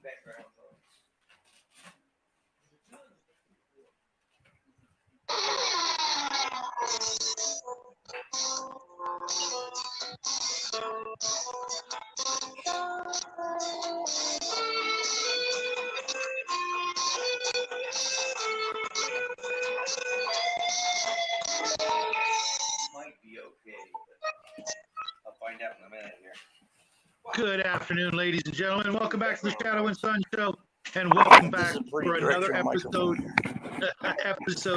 Might be okay, but I'll find out in a minute here. Good afternoon, ladies and gentlemen. Welcome back to the Shadow and Sun Show, and welcome back for another episode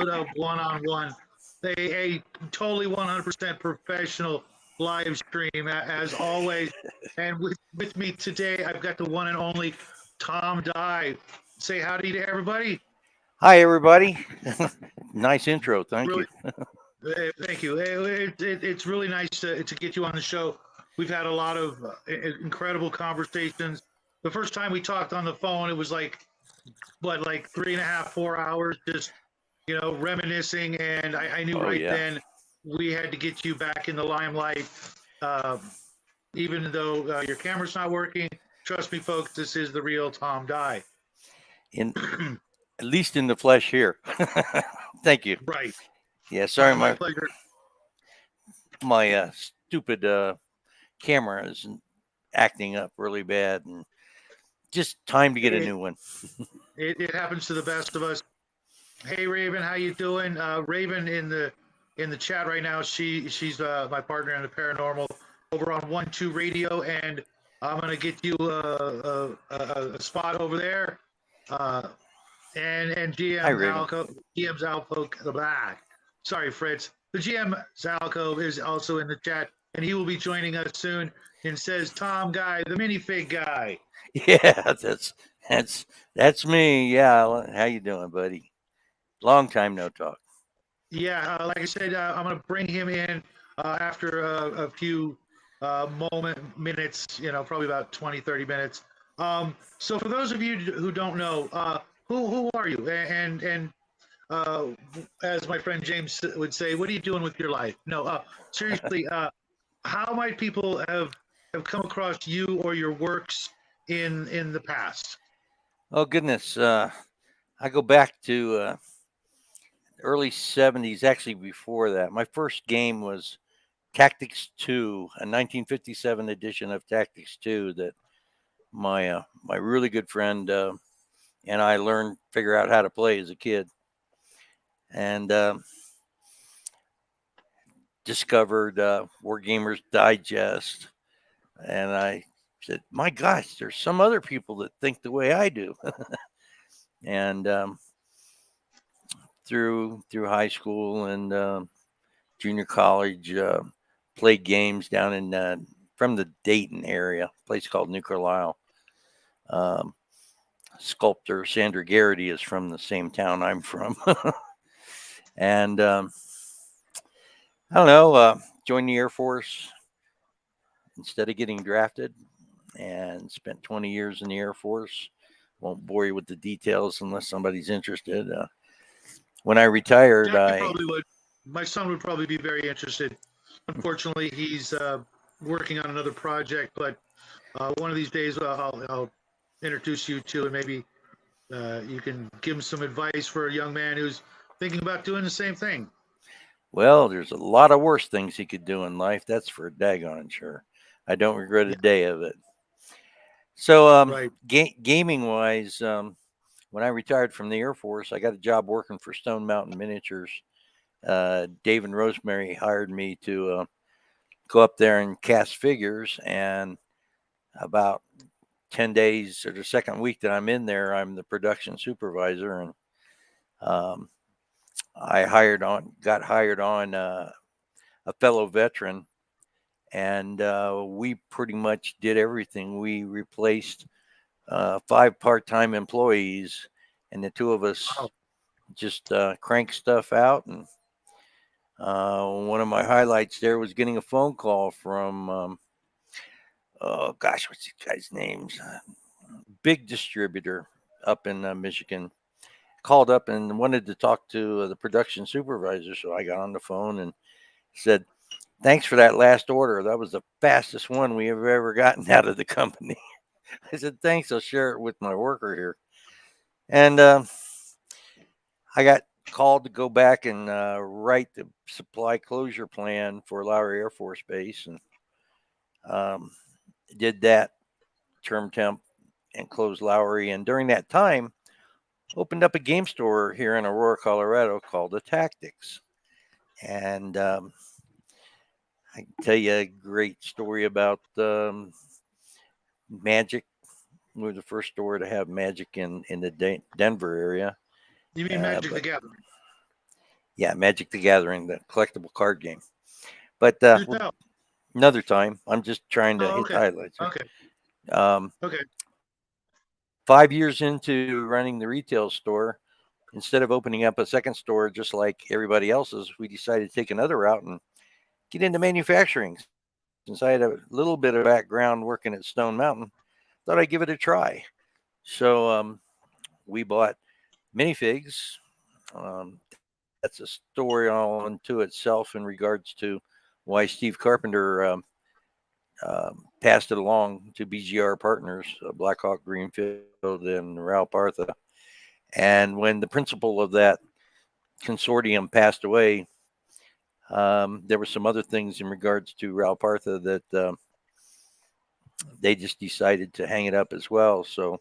of One on One, a totally 100% professional live stream as always. And with me today, I've got the one and only Tom Dye. Say howdy to everybody. Hi, everybody. Nice intro. Thank you. Thank you. It's really nice to get you on the show. We've had a lot of incredible conversations. The first time we talked on the phone, it was like 3.5, 4 hours, just, reminiscing. And I knew then we had to get you back in the limelight. Even though your camera's not working, trust me, folks, this is the real Tom Dye. At least in the flesh here. Thank you. Right. Yeah, sorry, my pleasure. My stupid camera is acting up really bad, and just time to get a new one. It happens to the best of us. Hey, Raven, how you doing? Raven in the chat right now. She's my partner in the paranormal over on 1-2 Radio, and I'm gonna get you a spot over there. And GM's Alpo. Sorry, Fritz. The GM Zalco is also in the chat, and he will be joining us soon. And says Tom Guy, the minifig guy. Yeah, that's me. Yeah, how you doing, buddy? Long time no talk. Yeah, like I said, I'm gonna bring him in after a few minutes. Probably about 20-30 minutes. So for those of you who don't know, who are you? And as my friend James would say, what are you doing with your life? No, seriously, how might people have come across you or your works in the past? Oh, goodness. I go back to early 70s, actually before that. My first game was Tactics 2, a 1957 edition of Tactics 2 that my really good friend and I figure out how to play as a kid. And discovered War Gamers Digest, and I said, "My gosh, there's some other people that think the way I do." And through high school and junior college, played games down in from the Dayton area, a place called New Carlisle. Sculptor Sandra Garrity is from the same town I'm from. And I don't know, joined the Air Force instead of getting drafted, and spent 20 years in the Air Force. Won't bore you with the details unless somebody's interested. When I retired, probably would. My son would probably be very interested. Unfortunately, he's working on another project, but one of these days I'll introduce you to, and maybe you can give him some advice for a young man who's thinking about doing the same thing. Well, there's a lot of worse things he could do in life. That's for daggone sure. I don't regret a day of it. So, right. Gaming wise, when I retired from the Air Force, I got a job working for Stone Mountain Miniatures. Dave and Rosemary hired me to go up there and cast figures. And about 10 days or the second week that I'm in there, I'm the production supervisor. And I got hired on a fellow veteran, and we pretty much did everything. We replaced 5 part-time employees, and the two of us just cranked stuff out. And one of my highlights there was getting a phone call from, what's the guy's name? Big distributor up in Michigan. Called up and wanted to talk to the production supervisor. So I got on the phone and said, "Thanks for that last order. That was the fastest one we have ever gotten out of the company." I said, thanks. I'll share it with my worker here. And I got called to go back and write the supply closure plan for Lowry Air Force Base, and did that term temp and closed Lowry. And during that time, opened up a game store here in Aurora, Colorado called the Tactics. And I can tell you a great story about Magic. We were the first store to have Magic in the Denver area. You mean Magic the Gathering? Yeah, Magic the Gathering, the collectible card game. But another time, I'm just trying to hit the highlights. Okay. Okay. 5 years into running the retail store, instead of opening up a second store just like everybody else's, we decided to take another route and get into manufacturing. Since I had a little bit of background working at Stone Mountain, thought I'd give it a try. So we bought minifigs. That's a story all unto itself in regards to why Steve Carpenter passed it along to BGR partners, Blackhawk Greenfield and Ralph Artha. And when the principal of that consortium passed away, there were some other things in regards to Ralph Artha that they just decided to hang it up as well. So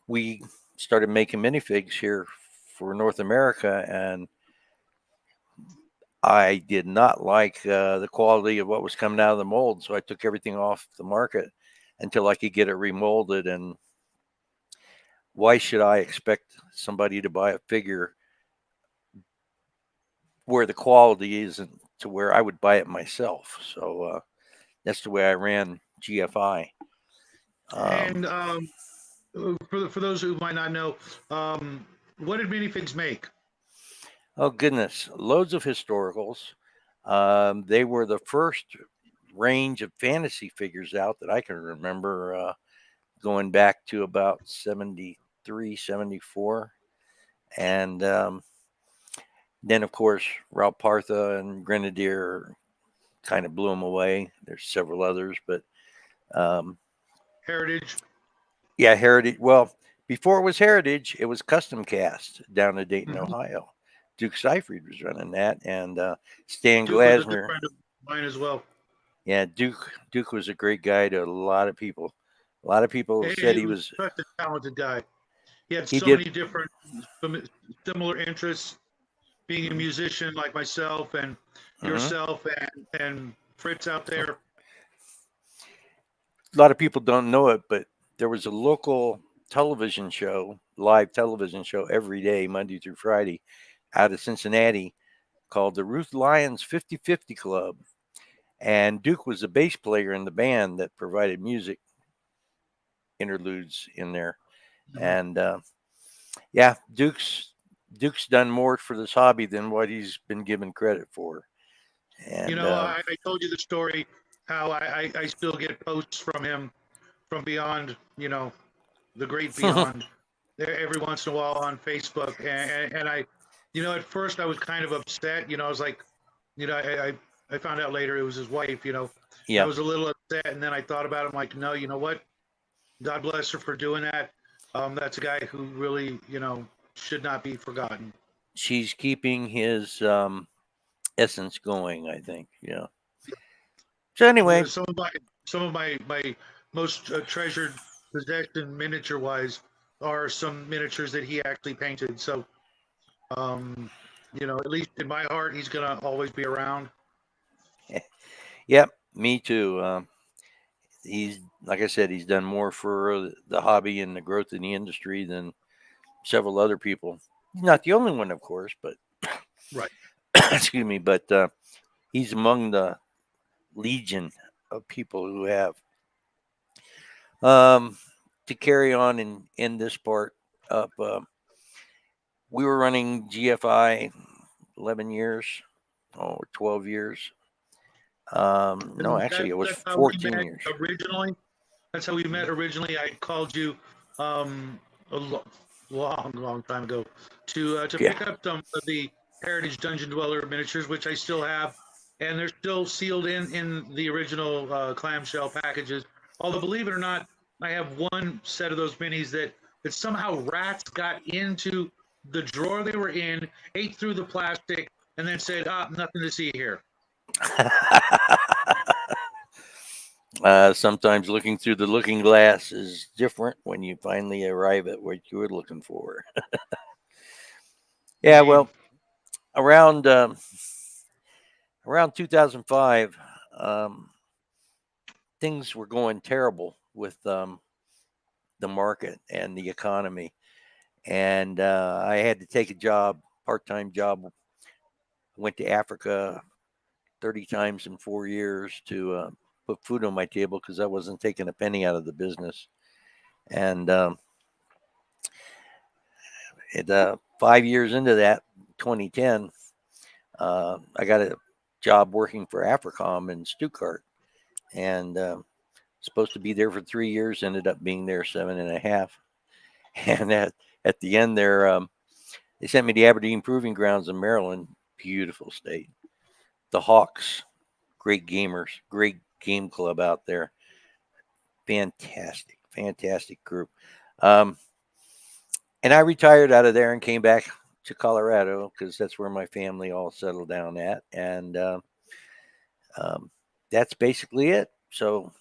we started making minifigs here for North America, and I did not like the quality of what was coming out of the mold. So I took everything off the market until I could get it remolded. And why should I expect somebody to buy a figure where the quality isn't to where I would buy it myself? So that's the way I ran GFI. And for those who might not know, what did minifigs make? Oh, goodness. Loads of historicals. They were the first range of fantasy figures out that I can remember, going back to about 73, 74. And then, of course, Ralph Partha and Grenadier kind of blew them away. There's several others, but Heritage. Yeah, Heritage. Well, before it was Heritage, it was Custom Cast down in Dayton, Ohio. Duke Seifried was running that, and Stan Duke was a good Glasner. friend of mine as well. Yeah, Duke was a great guy to a lot of people. A lot of people said he was such a talented guy. He had He so did. many different similar interests. Being a musician like myself and yourself and Fritz out there. A lot of people don't know it, but there was a local television show, live television show every day, Monday through Friday, out of Cincinnati called the Ruth Lyons 50/50 Club. And Duke was the bass player in the band that provided music interludes in there. And yeah, Duke's done more for this hobby than what he's been given credit for. And I told you the story how I still get posts from him from beyond, the great beyond every once in a while on Facebook. And I, at first I was kind of upset, I was like, I found out later it was his wife, yeah, I was a little upset. And then I thought about it. I'm like, no, you know what? God bless her for doing that. That's a guy who really, should not be forgotten. she's keeping his essence going, I think. Yeah. So anyway, Some of my most treasured possession miniature wise are some miniatures that he actually painted. So, at least in my heart, he's gonna always be around. Yep, me too. He's, like I said, he's done more for the hobby and the growth in the industry than several other people. He's not the only one, of course, but Right. excuse me, but he's among the legion of people who have. To carry on and end this part up, we were running GFI 11 years, 12 years. No, actually, it was 14 years. Originally, that's how we met originally. I called you a long time ago to pick up some of the Heritage Dungeon Dweller miniatures, which I still have, and they're still sealed in the original clamshell packages. Although, believe it or not, I have one set of those minis that somehow rats got into the drawer they were in, ate through the plastic, and then said, nothing to see here. Sometimes looking through the looking glass is different when you finally arrive at what you were looking for. Yeah, Indeed. well, around 2005, um, things were going terrible with the market and the economy, and I had to take a job, part-time job. Went to Africa 30 times in 4 years to put food on my table because I wasn't taking a penny out of the business. And 5 years into that, 2010, I got a job working for Africom in Stuttgart, and supposed to be there for 3 years. Ended up being there 7.5. And at the end there, they sent me to Aberdeen Proving Grounds in Maryland. Beautiful state. The Hawks, great gamers, great game club out there. Fantastic group. And I retired out of there and came back to Colorado because that's where my family all settled down at. And that's basically it. So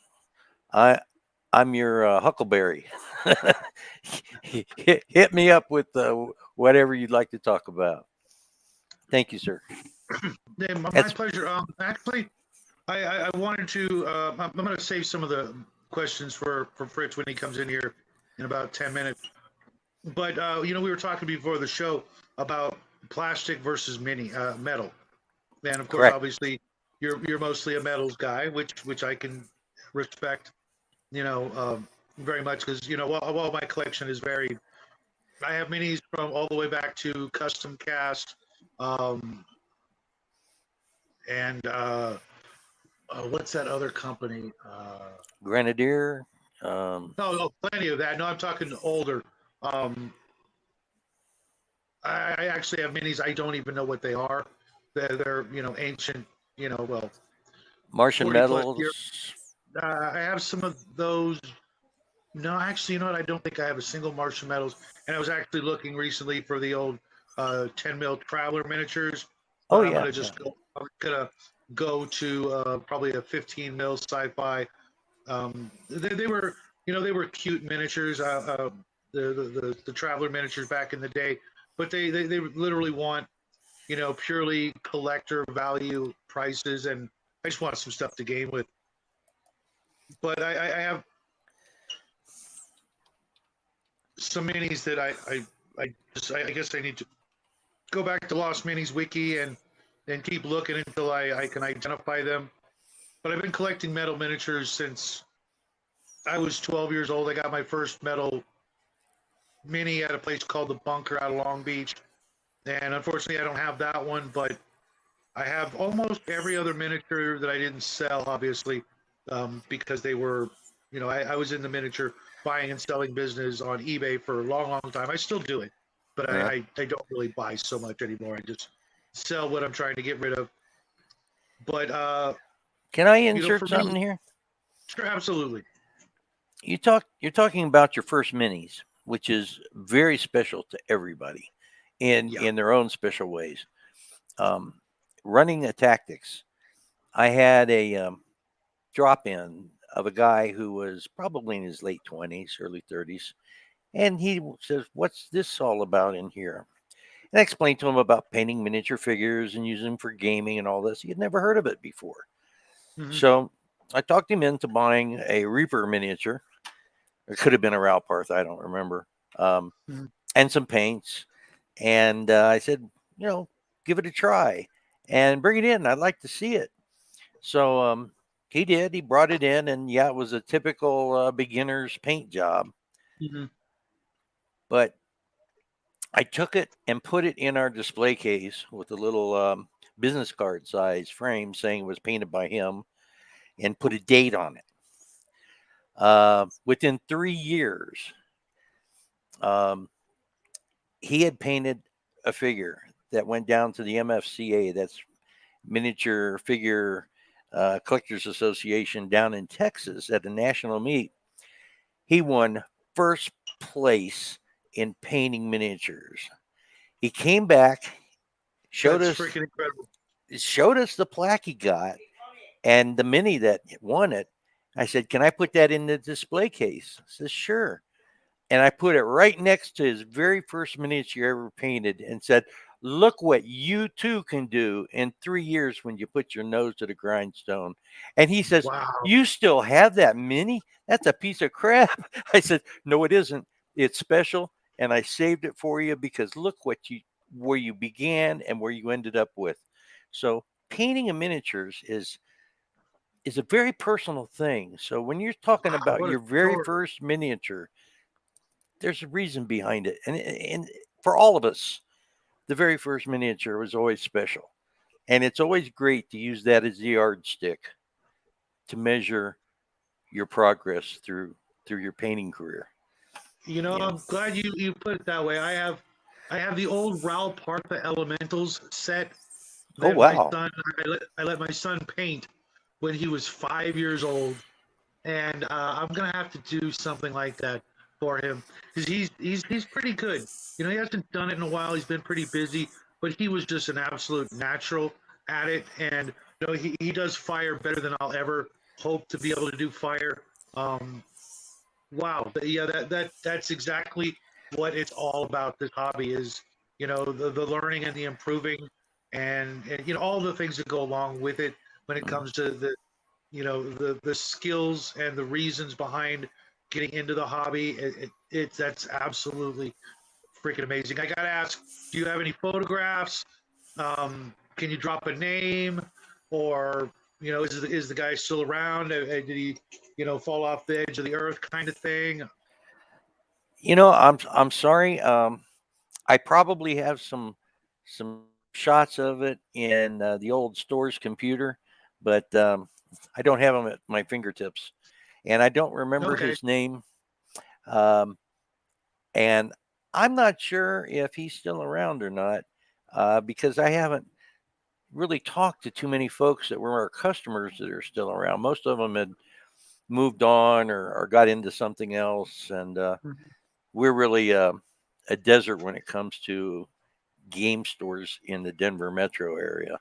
I'm your Huckleberry. hit me up with whatever you'd like to talk about. Thank you, sir. Yeah, my That's pleasure. Actually, I wanted to. I'm going to save some of the questions for Fritz when he comes in here in about 10 minutes. But we were talking before the show about plastic versus metal, and of course, correct. obviously, you're mostly a metals guy, which I can respect. Very much because while my collection is varied, I have minis from all the way back to custom cast, um, and what's that other company? Grenadier. No, plenty of that. No, I'm talking older. Um, I actually have minis. I don't even know what they are. They're ancient. Well, Martian 40 plus years. metals. I have some of those. No, actually, you know what? I don't think I have a single Martian metals. And I was actually looking recently for the old 10 mil Traveler miniatures, Oh but I'm yeah, gonna just go. I'm gonna go to probably a 15 mil sci-fi. They were they were cute miniatures. The Traveler miniatures back in the day, but they literally want purely collector value prices, and I just want some stuff to game with. But I have some minis that I guess I need to go back to Lost Minis Wiki and keep looking until I can identify them. But I've been collecting metal miniatures since I was 12 years old. I got my first metal mini at a place called the Bunker out of Long Beach, and unfortunately I don't have that one, but I have almost every other miniature that I didn't sell, obviously, because they were, I was in the miniature buying and selling business on eBay for a long, long time. I still do it, but uh, I don't really buy so much anymore. I just sell what I'm trying to get rid of. But can I for insert something me, here? sure, absolutely. You're talking about your first minis, which is very special to everybody Yeah. in their own special ways. Um, Running a tactics, I had a drop in of a guy who was probably in his late 20s, early 30s, and he says, "What's this all about in here?" And I explained to him about painting miniature figures and using them for gaming and all this. He had never heard of it before. Hmm. So I talked him into buying a Reaper miniature. It could have been a Ralparth, I don't remember, um, Hmm. and some paints. And I said, give it a try and bring it in. I'd like to see it. So he did. He brought it in, and yeah, it was a typical beginner's paint job. Hmm. But I took it and put it in our display case with a little business card size frame saying it was painted by him and put a date on it. Within 3 years, um, he had painted a figure that went down to the MFCA, that's Miniature Figure Collectors Association down in Texas at a national meet. he won first place in painting miniatures. He came back, showed That's us freaking incredible. the plaque he got and the mini that won it. I said, "Can I put that in the display case?" He says, "Sure." And I put it right next to his very first miniature ever painted and said, "Look what you too can do in 3 years when you put your nose to the grindstone." And he says, Wow. "You still have that mini? That's a piece of crap." I said, "No, it isn't. It's special. And I saved it for you because look where you began and where you ended up with." So painting in miniatures is a very personal thing. So when you're talking Wow, about what a your very story. first miniature, there's a reason behind it. And for all of us, the very first miniature was always special. And it's always great to use that as the yardstick to measure your progress through your painting career. You know. I'm glad you put it that way. I have the old Raoul Partha Elementals set Oh that my wow. son I let my son paint when he was 5 years old, and I'm gonna have to do something like that for him because he's pretty good. He hasn't done it in a while. He's been pretty busy, but he was just an absolute natural at it, and he does fire better than I'll ever hope to be able to do fire. Um, wow, yeah, that's exactly what it's all about. This hobby is, the learning and the improving, and all the things that go along with it when it Mhm. comes to the skills and the reasons behind getting into the hobby. That's absolutely freaking amazing. I gotta ask, do you have any photographs? Can you drop a name, or is the guy still around? Did he fall off the edge of the earth, kind of thing? I'm sorry. I probably have some shots of it in the old store's computer, but I don't have them at my fingertips, and I don't remember Okay. his name. Um, and I'm not sure if he's still around or not, because I haven't really talked to too many folks that were our customers that are still around. Most of them had moved on or got into something else, and Mhm. we're really a desert when it comes to game stores in the Denver metro area.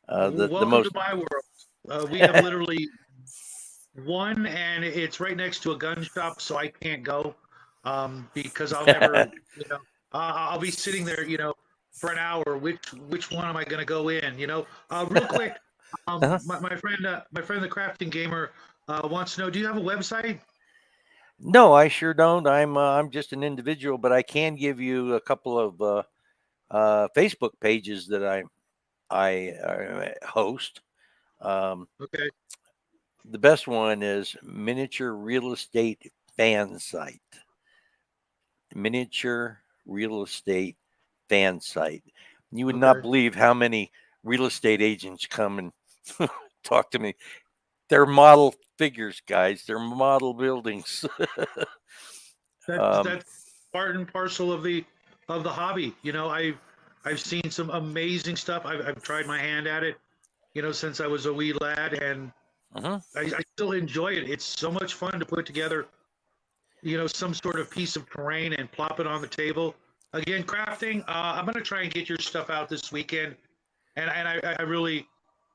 The Welcome to most my world. We have literally one, and it's right next to a gun shop, so I can't go because I'll never, I'll be sitting there, for an hour. Which one am I going to go in? Real quick, Uh-huh. my friend, the crafting gamer, wants to know: do you have a website? No, I sure don't. I'm just an individual, but I can give you a couple of Facebook pages that I host. Um, Okay. the best one is Miniature Real Estate Fan Site. Miniature Real Estate Fan Site. You would not Okay. believe how many real estate agents come and talk to me. They're model figures, guys. They're model buildings. um, That's part and parcel of the hobby. I've seen some amazing stuff. I've tried my hand at it, since I was a wee lad, and mhm. I still enjoy it. It's so much fun to put together, some sort of piece of terrain and plop it on the table. Again, crafting. I'm gonna try and get your stuff out this weekend, and I really,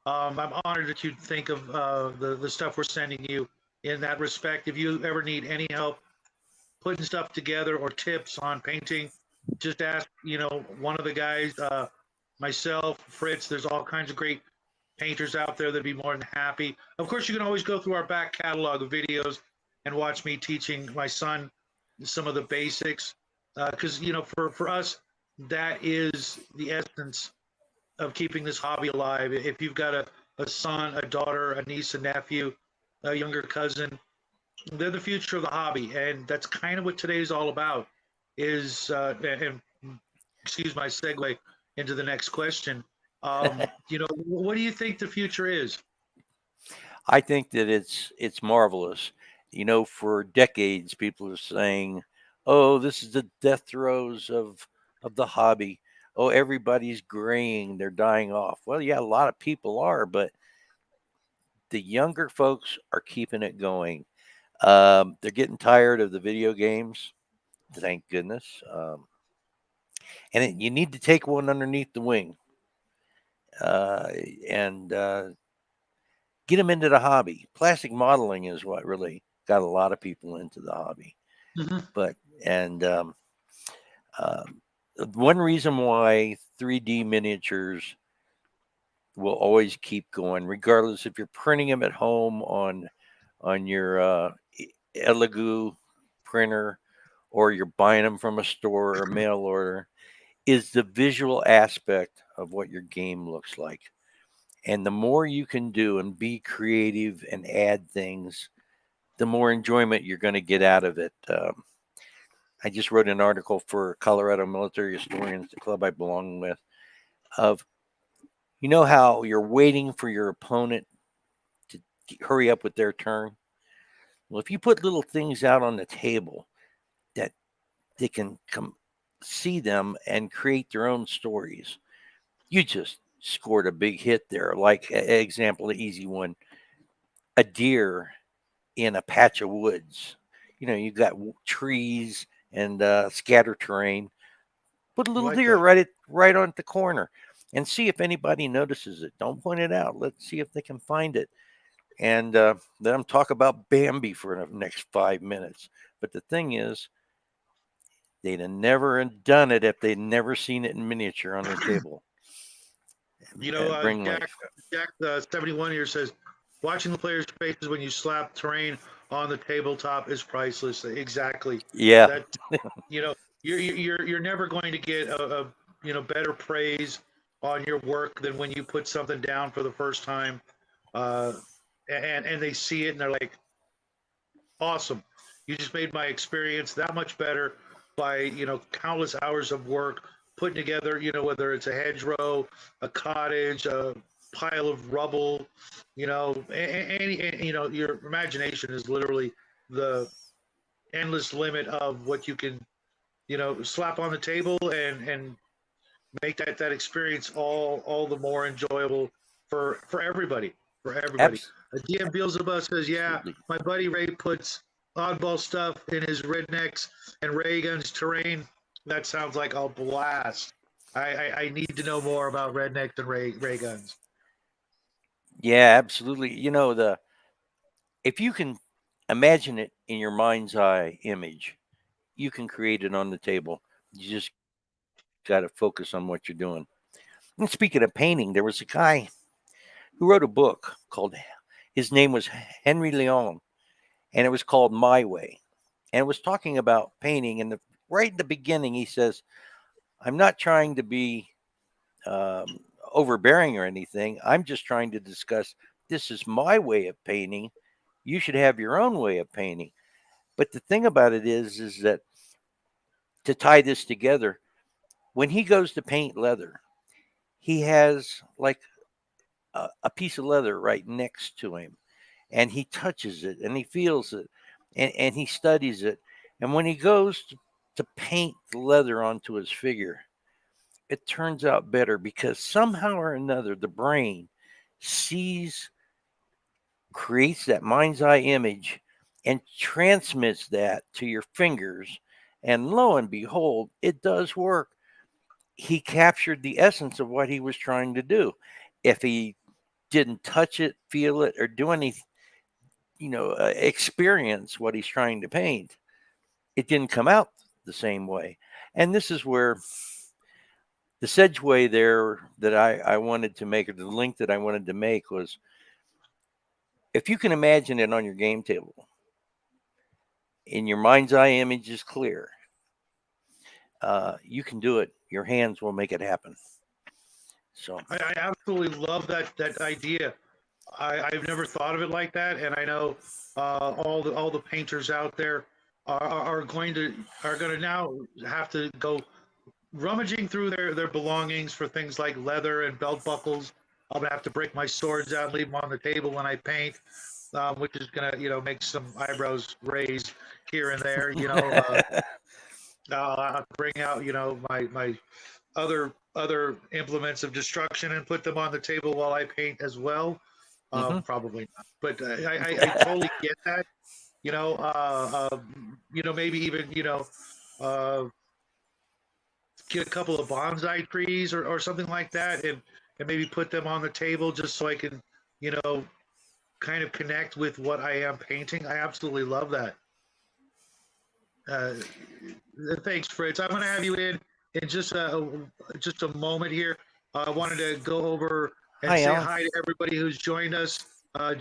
I'm honored that you think of the stuff we're sending you in that respect. If you ever need any help putting stuff together or tips on painting, just ask, one of the guys, myself, Fritz. There's all kinds of great painters out there that'd be more than happy. Of course, you can always go through our back catalog of videos and watch me teaching my son some of the basics. Because for us, that is the essence of keeping this hobby alive. If you've got a son, a daughter, a niece, a nephew, a younger cousin, they're the future of the hobby, and that's kind of what today's all about. Is and excuse my segue into the next question. What do you think the future is? I think that it's marvelous. For decades, people are saying, "Oh, this is the death throes of the hobby. Oh, everybody's graying, they're dying off." Well, yeah, a lot of people are, but the younger folks are keeping it going. They're getting tired of the video games, thank goodness. You need to take one underneath the wing uh, and get them into the hobby. Plastic modeling is what really got a lot of people into the hobby. Mhm. But and um, one reason why 3D miniatures will always keep going, regardless if you're printing them at home on your Elegoo printer or you're buying them from a store or a mail order, is the visual aspect of what your game looks like. And the more you can do and be creative and add things, the more enjoyment you're going to get out of it. I just wrote an article for Colorado Military Historians, the club I belong with, of how you're waiting for your opponent to hurry up with their turn. Well, if you put little things out on the table that they can come see them and create their own stories, you just scored a big hit there. Like example, an easy one, a deer in a patch of woods. You got trees and scatter terrain. Put a I little like deer that. right on the corner, and see if anybody notices it. Don't point it out. Let's see if they can find it, and let them talk about Bambi for the next 5 minutes. But the thing is, they'd have never done it if they'd never seen it in miniature on their table. Bring Jack, life. Jack, 71 here says, watching the players' faces when you slap terrain on the tabletop is priceless. Exactly. Yeah. That you're never going to get a better praise on your work than when you put something down for the first time, uh, and they see it and they're like, awesome. You just made my experience that much better by, countless hours of work putting together, whether it's a hedgerow, a cottage, a pile of rubble, any, your imagination is literally the endless limit of what you can, slap on the table and make that experience all the more enjoyable for everybody. For everybody. Abs- DM Beelzebub says, "Yeah, Absolutely. my buddy Ray puts oddball stuff in his rednecks and ray guns terrain. That sounds like a blast. I need to know more about rednecks and ray guns." Yeah, absolutely. If you can imagine it in your mind's eye image, you can create it on the table. You just got to focus on what you're doing. And speaking of painting, there was a guy who wrote a book called, his name was Henry Leon, and it was called My Way. And it was talking about painting. And right in the beginning, he says, I'm not trying to be um, overbearing or anything. I'm just trying to discuss this is my way of painting. You should have your own way of painting. But the thing about it is that to tie this together, when he goes to paint leather, he has like a piece of leather right next to him, and he touches it and he feels it, and he studies it. And when he goes to paint the leather onto his figure, it turns out better because somehow or another the brain sees, creates that mind's eye image and transmits that to your fingers. And lo and behold, it does work. He captured the essence of what he was trying to do. If he didn't touch it, feel it, or do any, experience what he's trying to paint, it didn't come out the same way. And this is where the segue there that I wanted to make, or the link that I wanted to make, was if you can imagine it on your game table, in your mind's eye image is clear, you can do it. Your hands will make it happen. So, I absolutely love that idea. I've never thought of it like that, and I know all the painters out there are going to now have to go rummaging through their belongings for things like leather and belt buckles. I'm gonna have to break my swords out and leave them on the table when I paint, which is gonna make some eyebrows raised here and there. I'll bring out my other implements of destruction and put them on the table while I paint as well. mhm. Probably not, but I totally get that. Maybe even, get a couple of bonsai trees or something like that, and maybe put them on the table just so I can, you know, kind of connect with what I am painting. I absolutely love that. Uh, Thanks, Fritz. I'm going to have you in just a moment here. I wanted to go over and Hi, say Alan. hi to everybody who's joined us.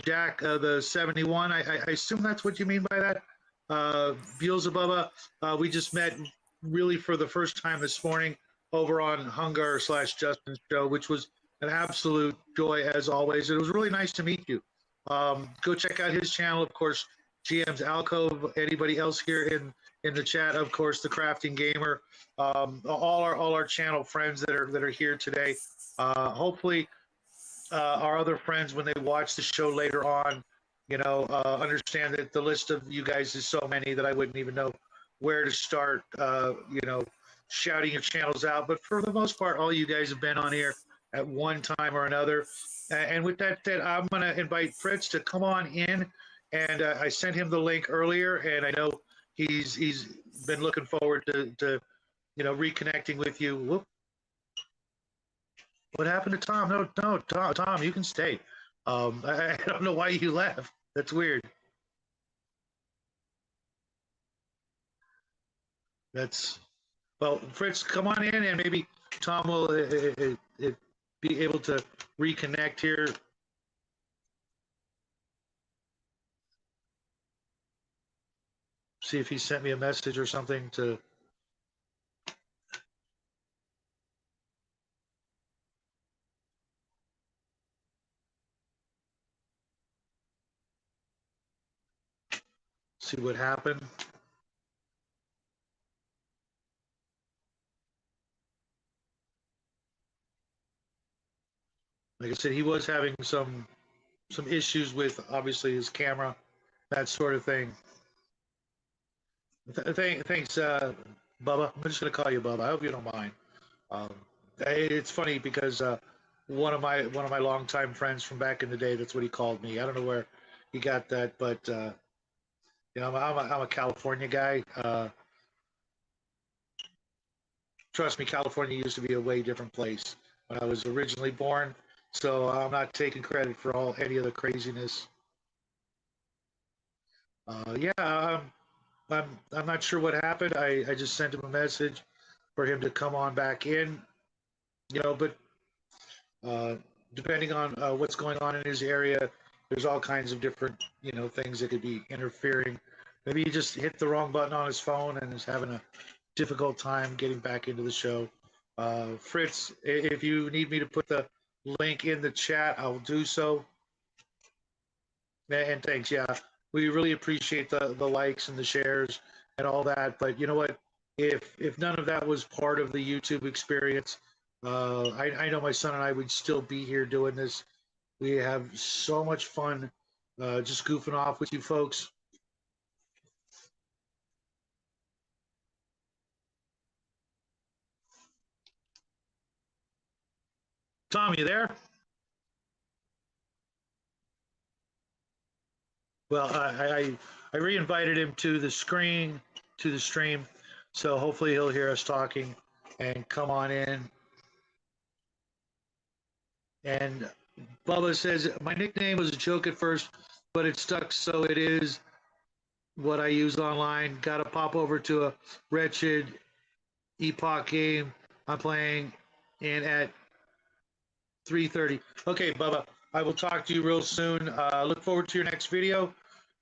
Jack, the 71. I assume that's what you mean by that. Beelzebubba, we just met really for the first time this morning over on Hungar/Justin's show, which was an absolute joy as always. It was really nice to meet you. Go check out his channel, of course. GM's Alcove. Anybody else here in the chat, of course, the Crafting Gamer, all our channel friends that are here today. Hopefully, our other friends, when they watch the show later on, understand that the list of you guys is so many that I wouldn't even know where to start. Shouting your channels out. But for the most part, all you guys have been on here at one time or another. And with that said, I'm going to invite Fritz to come on in. And I sent him the link earlier, and I know he's been looking forward to reconnecting with you. Whoop. What happened to Tom? No, Tom, you can stay. I don't know why you left. That's weird. Well, Fritz, come on in, and maybe Tom will be able to reconnect here. See if he sent me a message or something to. See what happened. Like I said, he was having some issues with obviously his camera, that sort of thing. Thanks, Bubba. I'm just gonna call you Bubba. I hope you don't mind. Um, it's funny because one of my longtime friends from back in the day, that's what he called me. I don't know where he got that, but I'm a California guy. Trust me, California used to be a way different place when I was originally born. So I'm not taking credit for any of the craziness. Yeah, I'm not sure what happened. I just sent him a message for him to come on back in. But uh, depending on what's going on in his area, there's all kinds of different things that could be interfering. Maybe he just hit the wrong button on his phone and is having a difficult time getting back into the show. Fritz, if you need me to put the link in the chat, I'll do so. And thanks. Yeah, we really appreciate the likes and the shares and all that. But you know what? If none of that was part of the YouTube experience, I know my son and I would still be here doing this. We have so much fun just goofing off with you folks. Tom, you there? Well, I re-invited him to the stream, so hopefully he'll hear us talking and come on in. And Bubba says, my nickname was a joke at first, but it stuck, so it is what I use online. Got to pop over to a wretched Epoch game I'm playing in at 3:30. Okay, Bubba, I will talk to you real soon. Look forward to your next video.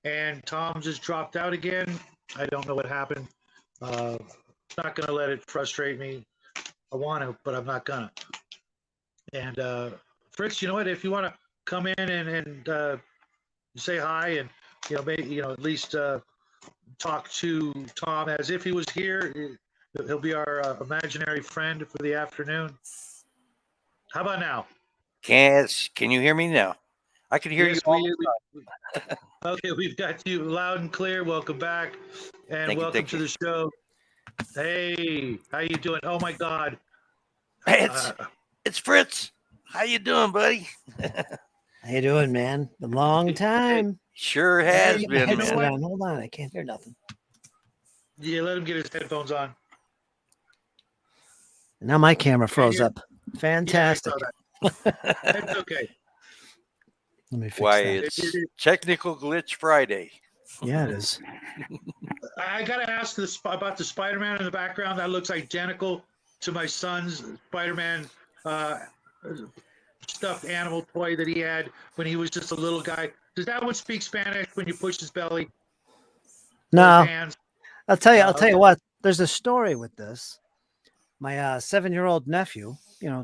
And Tom just dropped out again. I don't know what happened. Not going to let it frustrate me. I want to, but I'm not going to. And Fritz, you know what? If you want to come in and say hi and, maybe, at least talk to Tom as if he was here. He'll be our imaginary friend for the afternoon. How about now? Can you hear me now? I can hear Yes, you. Okay, we've got you loud and clear. Welcome back, and welcome to the show. Hey, how you doing? Oh my God, hey, it's Fritz. How you doing, buddy? How you doing, man? A long time. Sure has Get my been, headset man. on. Hold on, I can't hear nothing. Yeah, let him get his headphones on. Now my camera froze hear- up. Fantastic. Yeah, I saw that. It's okay. Let me fix Why, that. it's technical glitch Friday. Yeah, it is. I gotta ask this about the Spider-Man in the background. That looks identical to my son's Spider-Man stuffed animal toy that he had when he was just a little guy. Does that one speak Spanish when you push his belly or No, his hands? I'll tell you. I'll Okay. tell you what. There's a story with this. My 7-year-old nephew,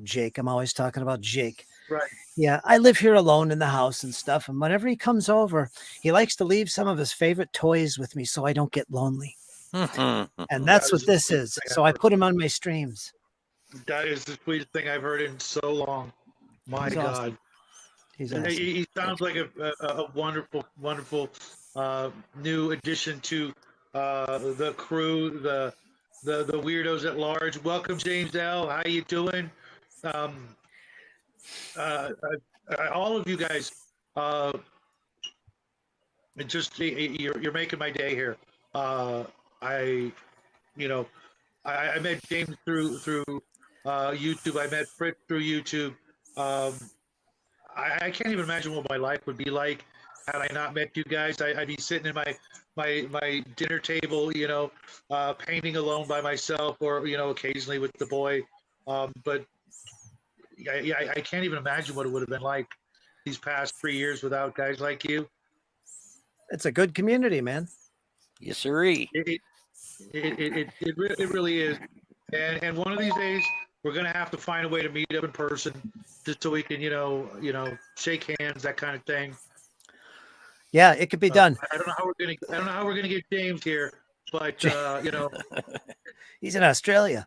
Jake. I'm always talking about Jake. Right. Yeah, I live here alone in the house and stuff. And whenever he comes over, he likes to leave some of his favorite toys with me so I don't get lonely. And that's That what is this the is. thing So I've I heard. put him on my streams. That is the sweetest thing I've heard in so long. My He's awesome. God. He's And awesome. he sounds like a wonderful, wonderful new addition to the crew, the weirdos at large. Welcome, James L. How you doing? Um, all of you guys, you're making my day here. I you know I met James through YouTube. I met Fritz through YouTube. Um, I can't even imagine what my life would be like had I not met you guys. I'd be sitting in my dinner table, painting alone by myself, or occasionally with the boy. But I can't even imagine what it would have been like these past 3 years without guys like you. It's a good community, man. Yes, sirree. It really is. And one of these days we're gonna have to find a way to meet up in person, just so we can shake hands, that kind of thing. Yeah, it could be done. I don't know how we're gonna get James here, but He's in Australia.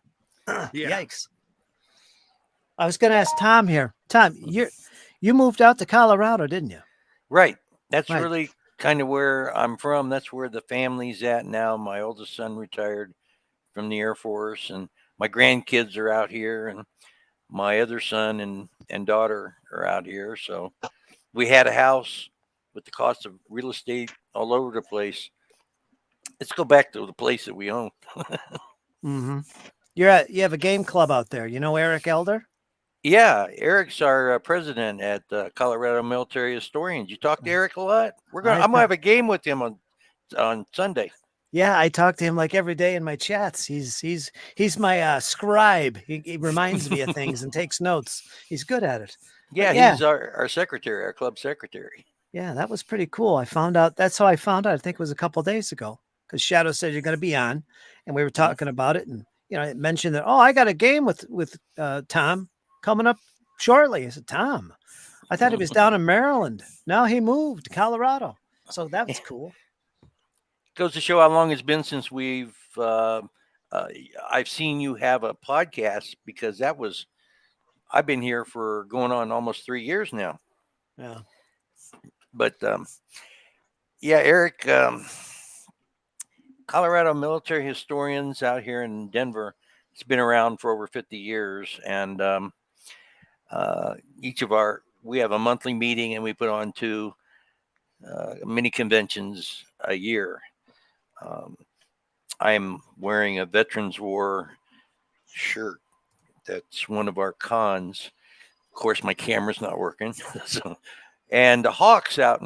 yeah. Yikes. I was going to ask Tom here. Tom, you moved out to Colorado, didn't you? Right. That's Right. really kind of where I'm from. That's where the family's at now. My oldest son retired from the Air Force, and my grandkids are out here, and my other son and daughter are out here. So we had a house with the cost of real estate all over the place. Let's go back to the place that we own. Mm-hmm. You have a game club out there. You know Eric Elder? Yeah, Eric's our president at Colorado Military Historians. You talk to Eric a lot. I'm gonna have a game with him on Sunday. Yeah, I talk to him like every day in my chats. He's my scribe. He reminds me of things and takes notes. He's good at it. Yeah, yeah. He's our secretary, our club secretary. Yeah, that was pretty cool. I found out. That's how I found out. I think it was a couple of days ago because Shadow said you're going to be on, and we were talking about it, and it mentioned that I got a game with Tom coming up shortly. I said, Tom, I thought he was down in Maryland. Now he moved to Colorado, so that was cool. Goes to show how long it's been since I've seen you have a podcast, because I've been here for going on almost 3 years now. Yeah. But Eric, Colorado Military Historians out here in Denver, it's been around for over 50 years. And we have a monthly meeting, and we put on 2 mini conventions a year. I'm wearing a Veterans War shirt. That's one of our cons. Of course, my camera's not working. And the Hawks out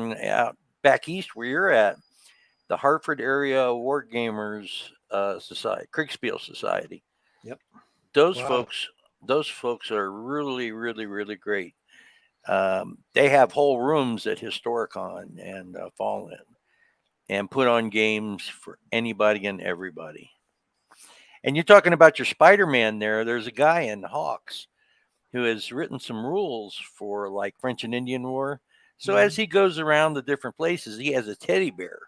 back east where you're at, the Hartford Area War Gamers Society, Kriegspiel Society. Yep. Those folks are really, really, really great. They have whole rooms at Historicon and Fallen, and put on games for anybody and everybody. And you're talking about your Spider-Man there. There's a guy in Hawks who has written some rules for like French and Indian War. So as he goes around the different places, he has a teddy bear.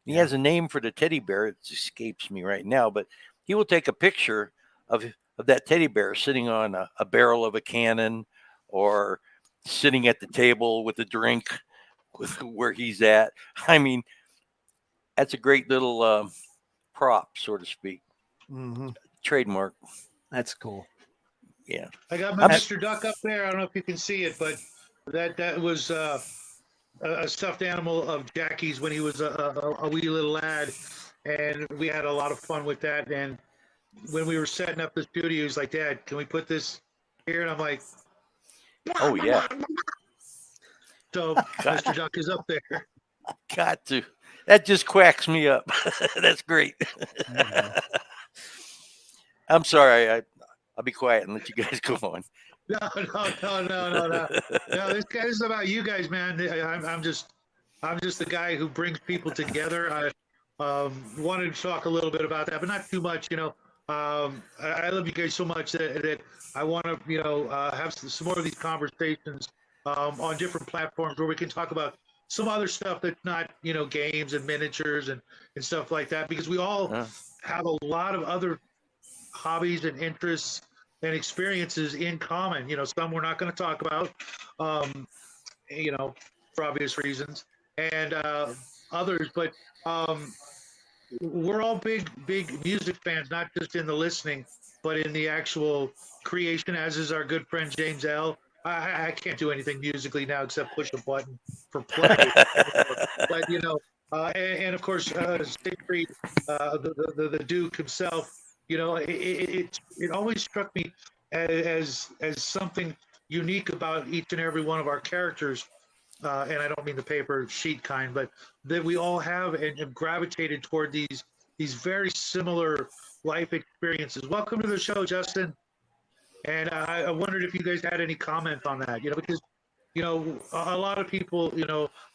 He has a name for the teddy bear. It escapes me right now, but he will take a picture of that teddy bear sitting on a barrel of a cannon, or sitting at the table with a drink where he's at. I mean, that's a great little prop, so to speak. Mm-hmm. Trademark. That's cool. Yeah. I got my Mr. Duck up there. I don't know if you can see it, but that was a stuffed animal of Jackie's when he was a wee little lad, and we had a lot of fun with that. And when we were setting up the studio, he's like, "Dad, can we put this here?" And I'm like, Oh yeah, "So got, Mr. Duck is up there." got to. That just quacks me up. That's great. There you go. I'm sorry. I'll be quiet and let you guys go on. No, no, no, no, no, no. No, this guy is about you guys, man. I'm just the guy who brings people together. I wanted to talk a little bit about that, but not too much. I love you guys so much that I want to, have some more of these conversations on different platforms where we can talk about some other stuff that's not, games and miniatures and stuff like that, because we all have a lot of other hobbies and interests and experiences in common. Some we're not going to talk about, um, for obvious reasons, and others. But we're all big music fans, not just in the listening, but in the actual creation. As is our good friend James L. I can't do anything musically now except push a button for play. But and of course, Siegfried, the Duke himself. It always struck me as something unique about each and every one of our characters, and I don't mean the paper sheet kind, but that we all have and have gravitated toward these very similar life experiences. Welcome to the show, Justin. And I wondered if you guys had any comment on that. Because a lot of people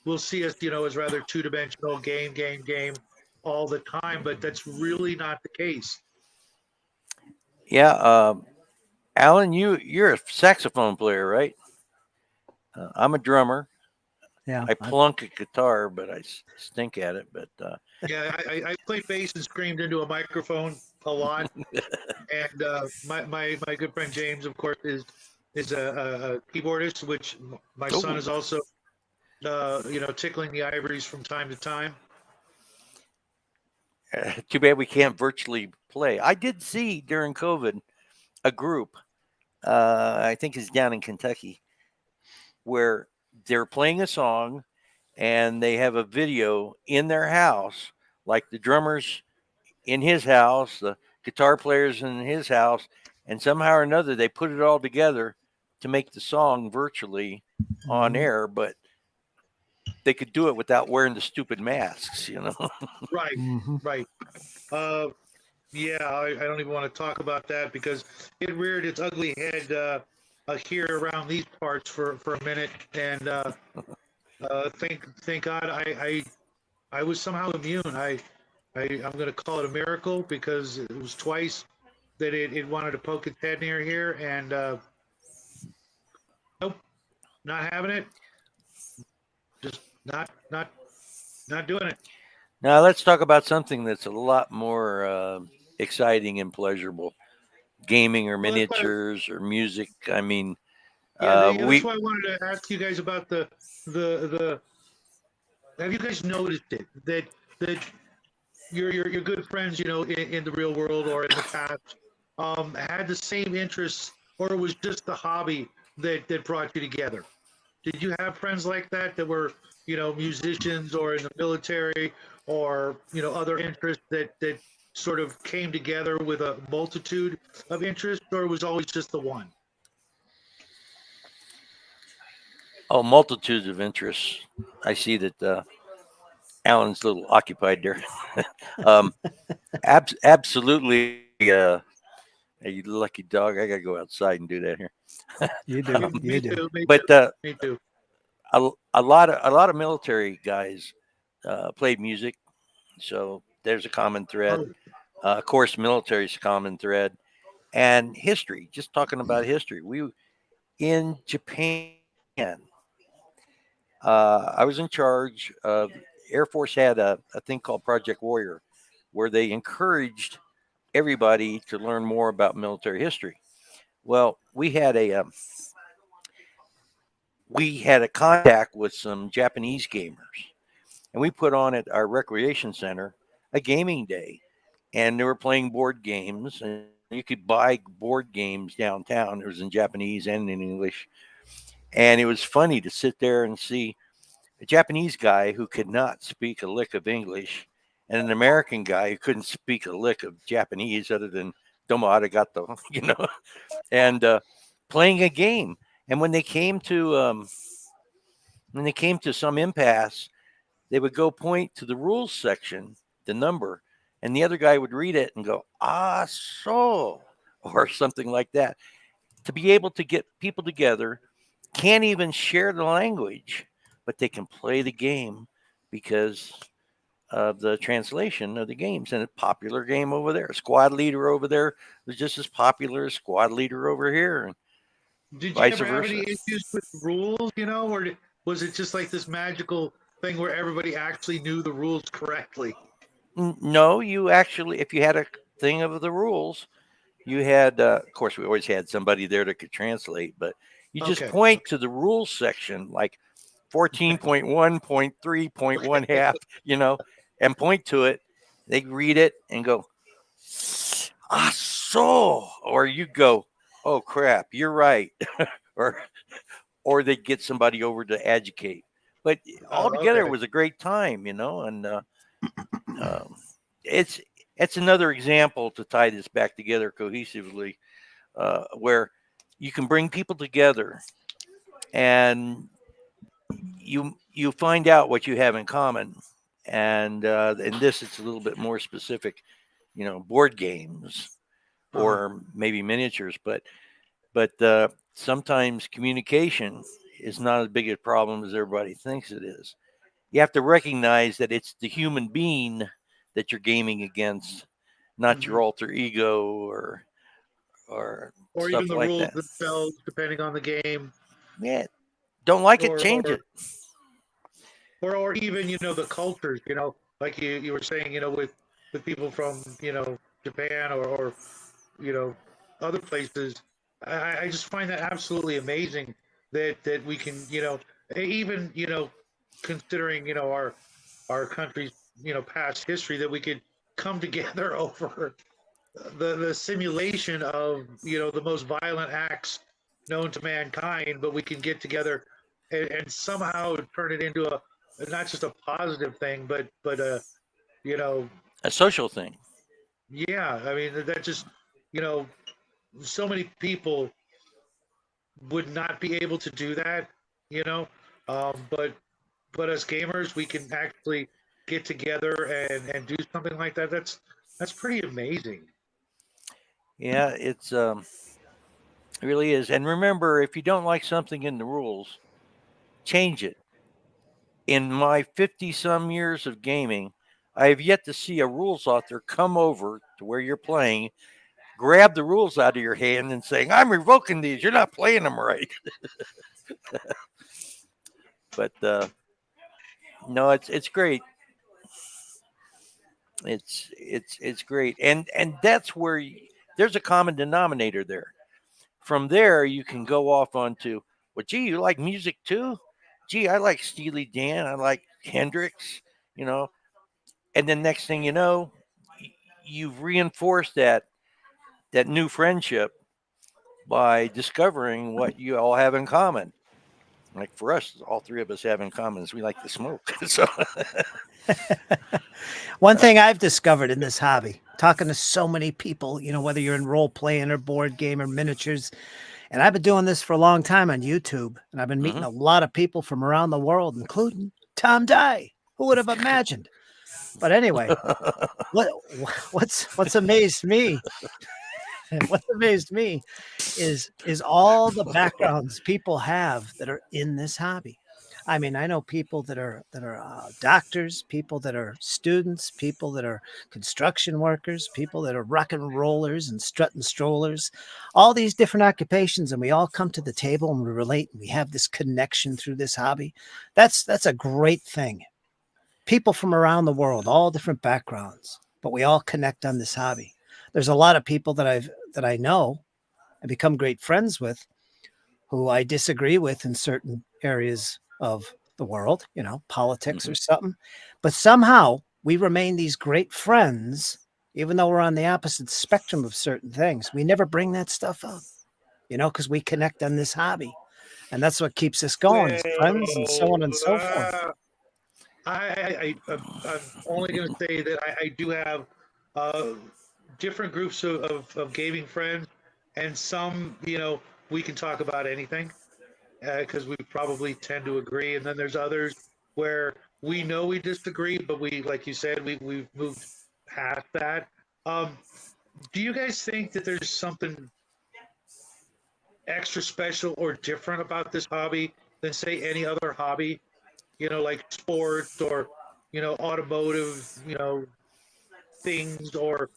will see us as rather two-dimensional game all the time, but that's really not the case. Yeah, Alan, you're a saxophone player, right? I'm a drummer. Yeah. I plunk a guitar, but I stink at it. But Yeah, I played bass and screamed into a microphone a lot. And my good friend James, of course, is a keyboardist, which my son is also, tickling the ivories from time to time. too bad we can't virtually play. I did see during COVID a group. I think it's down in Kentucky, where they're playing a song and they have a video in their house, like the drummers in his house, the guitar players in his house, and somehow or another they put it all together to make the song virtually on air, but they could do it without wearing the stupid masks, Right, Mm-hmm. right. Yeah, I don't even want to talk about that because it reared its ugly head here around these parts for a minute, and thank God I was somehow immune. I'm going to call it a miracle because it was twice that it wanted to poke its head near here, and nope, not having it. Just not doing it. Now let's talk about something that's a lot more exciting and pleasurable: gaming or Well, miniatures or music. I mean, that's we why I wanted to ask you guys about the. Have you guys noticed it that your good friends, in the real world or in the past, had the same interests, or it was just the hobby that brought you together? Did you have friends like that were, musicians or in the military or, other interests that sort of came together with a multitude of interests, or it was always just the one? multitudes of interests. I see that Alan's a little occupied there. Absolutely. You lucky dog. I got to go outside and do that here. You do. Me You do. too. Me But too. Me too. a lot of military guys played music, so there's a common thread. Oh, Of course, military's a common thread, and history. Just talking about history, we in Japan. I was in charge of Air Force had a thing called Project Warrior, where they encouraged everybody to learn more about military history. Well, we had a contact with some Japanese gamers, and we put on at our recreation center a gaming day, and they were playing board games, and you could buy board games downtown. It was in Japanese and in English, and it was funny to sit there and see a Japanese guy who could not speak a lick of English and an American guy who couldn't speak a lick of Japanese other than domo arigato, and playing a game. And when they came to some impasse, they would go point to the rules section, the number, and the other guy would read it and go, ah, so, or something like that. To be able to get people together, can't even share the language, but they can play the game because of the translation of the games. And a popular game over there, squad leader over there was just as popular as squad leader over here, and Did you vice ever have versa. any issues with rules, or was it just like this magical thing where everybody actually knew the rules correctly? No, you actually, if you had a thing of the rules, you had, of course, we always had somebody there that could translate, but you just Okay. point to the rules section, like 14.1.3.1 half, and point to it. They read it and go, ah, so, or you go, oh crap, you're right, or they get somebody over to educate. But altogether, it Okay. was a great time, and um, it's another example to tie this back together cohesively, where you can bring people together and you find out what you have in common, and in this it's a little bit more specific, board games or maybe miniatures, but sometimes communication is not as big a problem as everybody thinks it is. You have to recognize that it's the human being that you're gaming against, not your alter ego or Or even stuff the like rules that. themselves, depending on the game, Yeah, don't like it, or change it. or even the cultures, like you were saying, with people from Japan or you know other places. I just find that absolutely amazing that we can even considering our country's past history, that we could come together over the simulation of the most violent acts known to mankind, but we can get together and somehow turn it into a not just a positive thing, but a you know A social thing. yeah. I mean that just you know so many people would not be able to do that, you know. But as gamers, we can actually get together and do something like that. That's pretty amazing. Yeah, it really is. And remember, if you don't like something in the rules, change it. In my 50 some years of gaming, I have yet to see a rules author come over to where you're playing, grab the rules out of your hand and saying, I'm revoking these. You're not playing them right. But no, it's great. It's great. And that's where there's a common denominator there. From there, you can go off onto, well, gee, you like music too? Gee, I like Steely Dan. I like Hendrix, you know. And then next thing you know, you've reinforced that new friendship by discovering what you all have in common. Like for us, all three of us have in common is we like to smoke. So One thing I've discovered in this hobby, talking to so many people, whether you're in role playing or board game or miniatures, and I've been doing this for a long time on YouTube, and I've been meeting a lot of people from around the world, including Tom Dye. Who would have imagined? But anyway, what's amazed me, what's amazed me is all the backgrounds people have that are in this hobby. I mean, I know people that are doctors, people that are students, people that are construction workers, people that are rock and rollers and strut and strollers, all these different occupations, and we all come to the table and we relate, and we have this connection through this hobby. That's a great thing. People from around the world, all different backgrounds, but we all connect on this hobby. There's a lot of people that I know and become great friends with who I disagree with in certain areas of the world, politics or something. But somehow we remain these great friends, even though we're on the opposite spectrum of certain things. We never bring that stuff up, because we connect on this hobby. And that's what keeps us going, is friends and so on and so forth. I'm only going to say that I do have uh, different groups of gaming friends, and some, we can talk about anything because we probably tend to agree. And then there's others where we know we disagree, but we, like you said, we've moved past that. Um, do you guys think that there's something extra special or different about this hobby than, say, any other hobby? Like sports or, automotive, things or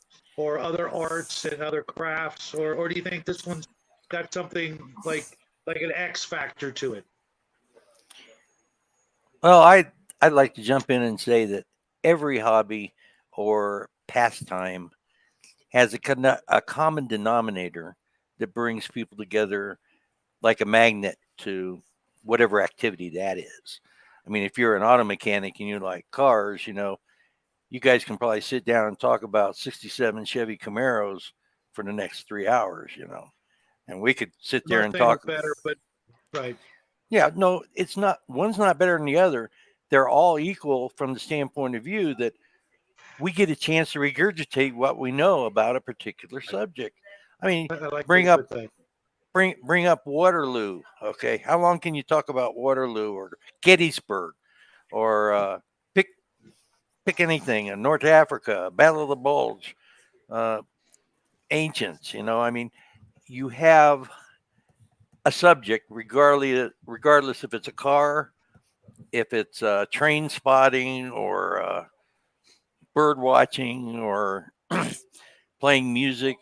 other arts and other crafts, or do you think this one's got something like an X factor to it? Well, I'd like to jump in and say that every hobby or pastime has a common denominator that brings people together like a magnet to whatever activity that is. I mean, if you're an auto mechanic and you like cars, you guys can probably sit down and talk about 67 Chevy Camaros for the next 3 hours, and we could sit I'm there not and saying talk. it's better, but right. Yeah, no, it's not. One's not better than the other. They're all equal from the standpoint of view that we get a chance to regurgitate what we know about a particular subject. I mean, I like what bring you up put that. bring up Waterloo. Okay, how long can you talk about Waterloo or Gettysburg or pick anything? North Africa, Battle of the Bulge, uh, ancients. I mean, you have a subject regardless if it's a car, if it's train spotting or bird watching or playing music.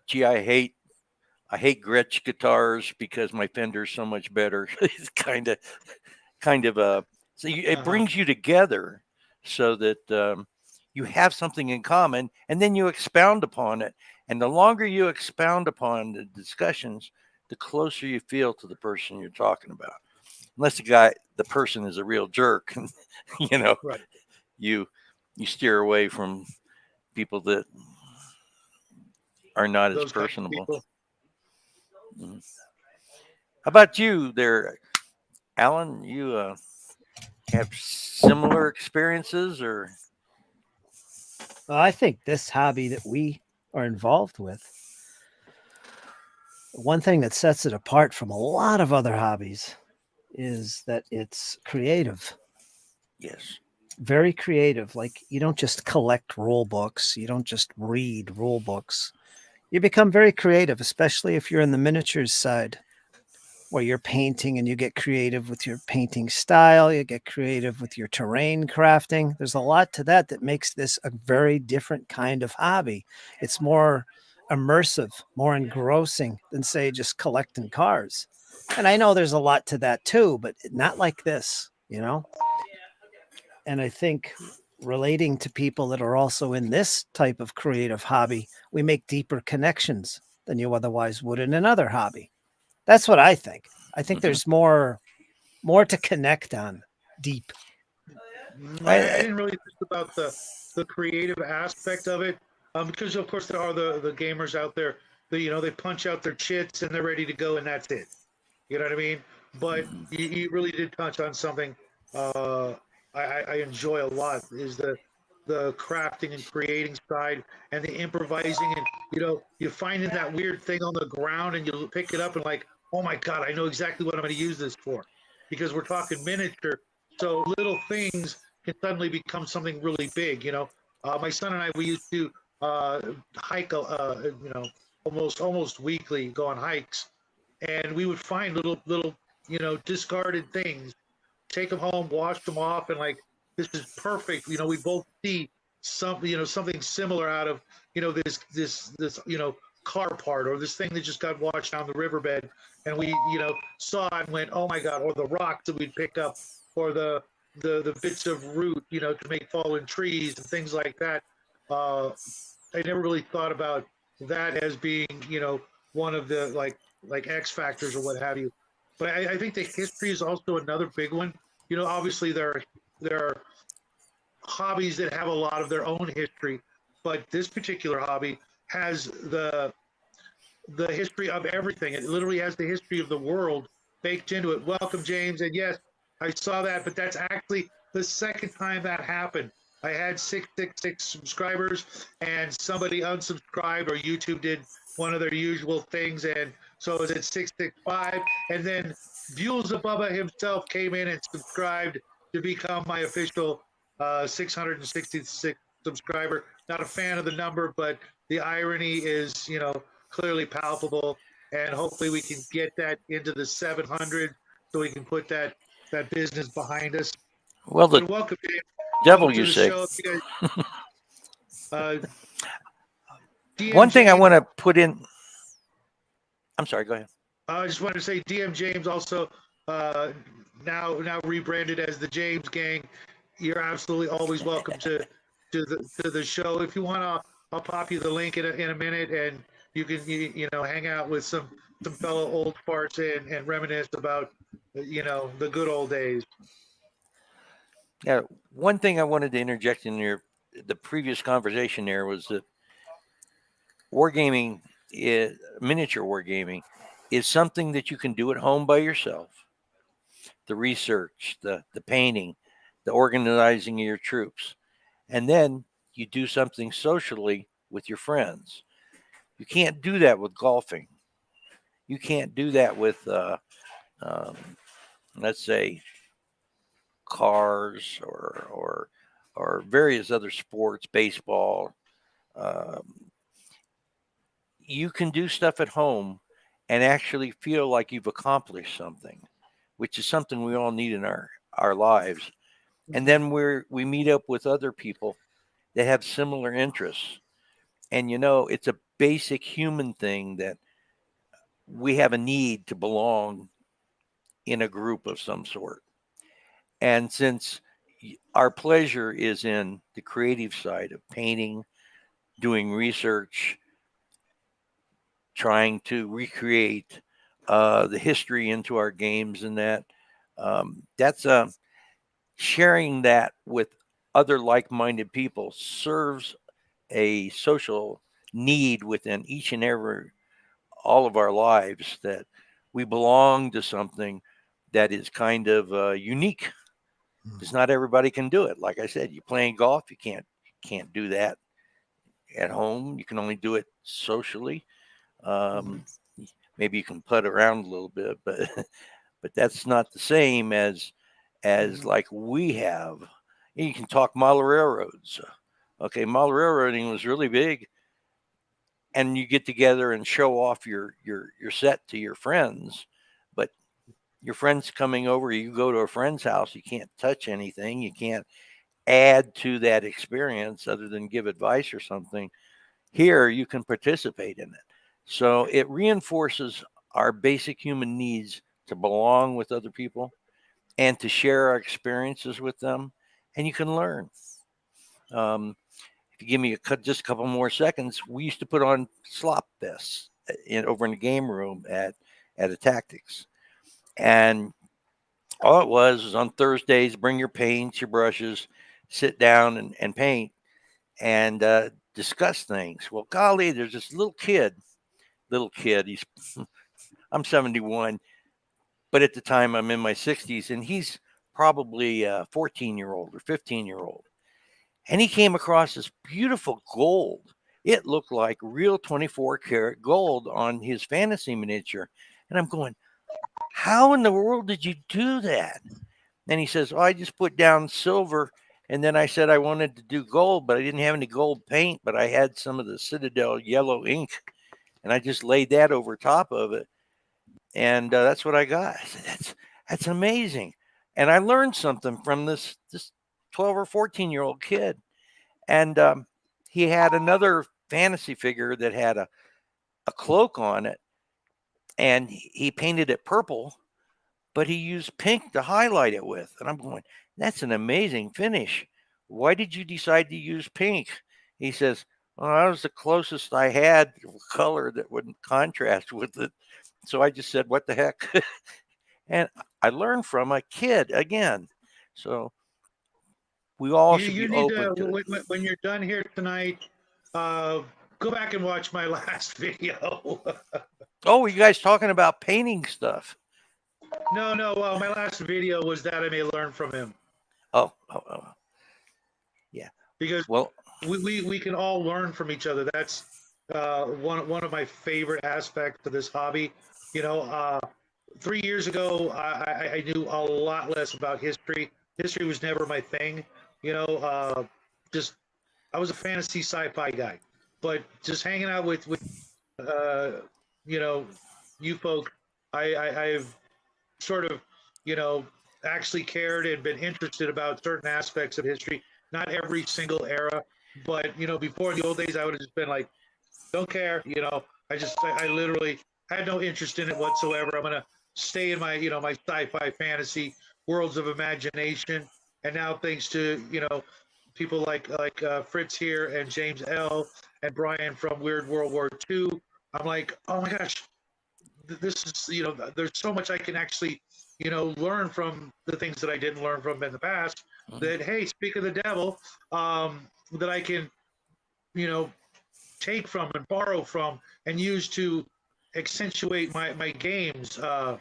Gee, I hate Gretsch guitars because my Fender's so much better. It's kind of so it Uh-huh. brings you together so that you have something in common, and then you expound upon it. And the longer you expound upon the discussions, the closer you feel to the person you're talking about. Unless the person is a real jerk, you know, Right. you you steer away from people that are not as Those kind of personable. people. Mhm. How about you there, Alan? You have similar experiences, or Well, I think this hobby that we are involved with, one thing that sets it apart from a lot of other hobbies is that it's creative, yes? very creative. Like, you don't just collect rule books, you don't just read rule books. You become very creative, especially if you're in the miniatures side where you're painting and you get creative with your painting style, you get creative with your terrain crafting. There's a lot to that that makes this a very different kind of hobby. It's more immersive, more engrossing than, say, just collecting cars. And I know there's a lot to that too, but not like this. And I think relating to people that are also in this type of creative hobby, we make deeper connections than you otherwise would in another hobby. That's what I think. I think Mhm. there's more to connect on deep. I didn't really think about the creative aspect of it, because of course there are the gamers out there. They punch out their chits and they're ready to go, and that's it. You know what I mean? But you really did touch on something uh, I enjoy a lot, is the crafting and creating side and the improvising, and you finding that weird thing on the ground and you pick it up and like, oh my god, I know exactly what I'm going to use this for, because we're talking miniature, so little things can suddenly become something really big. My son and I, we used to hike, almost weekly, go on hikes, and we would find little discarded things, take them home, wash them off, and like, this is perfect. We both see something similar out of this car part, or this thing that just got washed down the riverbed, and we saw it and went, oh my god. Or the rocks that we'd pick up, or the bits of root to make fallen trees and things like that. I never really thought about that as being, one of the like X factors or what have you. But I think the history is also another big one. Obviously there are hobbies that have a lot of their own history, but this particular hobby has the history of everything. It literally has the history of the world baked into it. Welcome, James. And yes, I saw that, but that's actually the second time that happened. I had 666 subscribers, and somebody unsubscribed, or YouTube did one of their usual things, and so it was at 665. And then Bules Abubba himself came in and subscribed to become my official 666 subscriber. Not a fan of the number, but the irony is, clearly palpable. And hopefully we can get that into the 700 so we can put that business behind us. Well, the But welcome, Dave. devil, Welcome to you the say. show. You guys, DM One thing I James, want to put in. I'm sorry. Go ahead. I just wanted to say DM James also now rebranded as the James Gang. You're absolutely always welcome to the show. If you want to, I'll pop you the link in a minute, and you can hang out with some fellow old farts and reminisce about the good old days. Yeah. One thing I wanted to interject in the previous conversation there was that wargaming is miniature wargaming is something that you can do at home by yourself. The research, the painting, the organizing of your troops, and then you do something socially with your friends. You can't do that with golfing. You can't do that with, let's say, cars or various other sports, baseball. Um, you can do stuff at home and actually feel like you've accomplished something, which is something we all need in our lives. And then we meet up with other people that have similar interests. And it's a basic human thing that we have a need to belong in a group of some sort. And since our pleasure is in the creative side of painting, doing research, trying to recreate the history into our games, and that's sharing that with other like-minded people serves a social need within each and every all of our lives, that we belong to something that is kind of unique, because not everybody can do it. Like I said, you playing golf, you can't do that at home. You can only do it socially. Maybe you can putt around a little bit, but but that's not the same as like we have. You can talk model railroads. Okay, model railroading was really big, and you get together and show off your set to your friends. But your friends coming over, you go to a friend's house, you can't touch anything, you can't add to that experience other than give advice or something. Here you can participate in it. So it reinforces our basic human needs to belong with other people and to share our experiences with them, and you can learn. If you give me just a couple more seconds, we used to put on slop vests over in the game room at a tactics, and all it was on Thursdays, bring your paints, your brushes, sit down and paint and discuss things. Well, golly, there's this little kid. He's I'm 71, but at the time I'm in my 60s, and he's probably a 14-year-old or 15-year-old. And he came across this beautiful gold. It looked like real 24 karat gold on his fantasy miniature. And I'm going, how in the world did you do that? And he says, oh, I just put down silver. And then I said I wanted to do gold, but I didn't have any gold paint, but I had some of the Citadel yellow ink. And I just laid that over top of it. And that's what I got. I said, that's amazing. And I learned something from this 12 or 14-year-old kid. And he had another fantasy figure that had a cloak on it, and he painted it purple, but he used pink to highlight it with. And I'm going, that's an amazing finish. Why did you decide to use pink? He says, well, that was the closest I had to a color that wouldn't contrast with it. So I just said, what the heck? And I learned from a kid again. So we all should be You need open to it. when you're done here tonight, go back and watch my last video. Oh, you guys talking about painting stuff? No, my last video was that I may learn from him Oh. because Well, we can all learn from each other. That's one of my favorite aspects of this hobby. 3 years ago, I knew a lot less about history. History was never my thing. Just I was a fantasy sci-fi guy, but just hanging out with you folk, I've sort of actually cared and been interested about certain aspects of history. Not every single era, but before in the old days, I would have just been like, don't care. I literally had no interest in it whatsoever. I'm gonna stay in my my sci-fi fantasy worlds of imagination. And now thanks to people like Fritz here and James L and Brian from Weird World War II, I'm like, oh my gosh, this is there's so much I can actually learn from the things that I didn't learn from in the past. That, hey, speak of the devil, that I can take from and borrow from and use to accentuate my games, to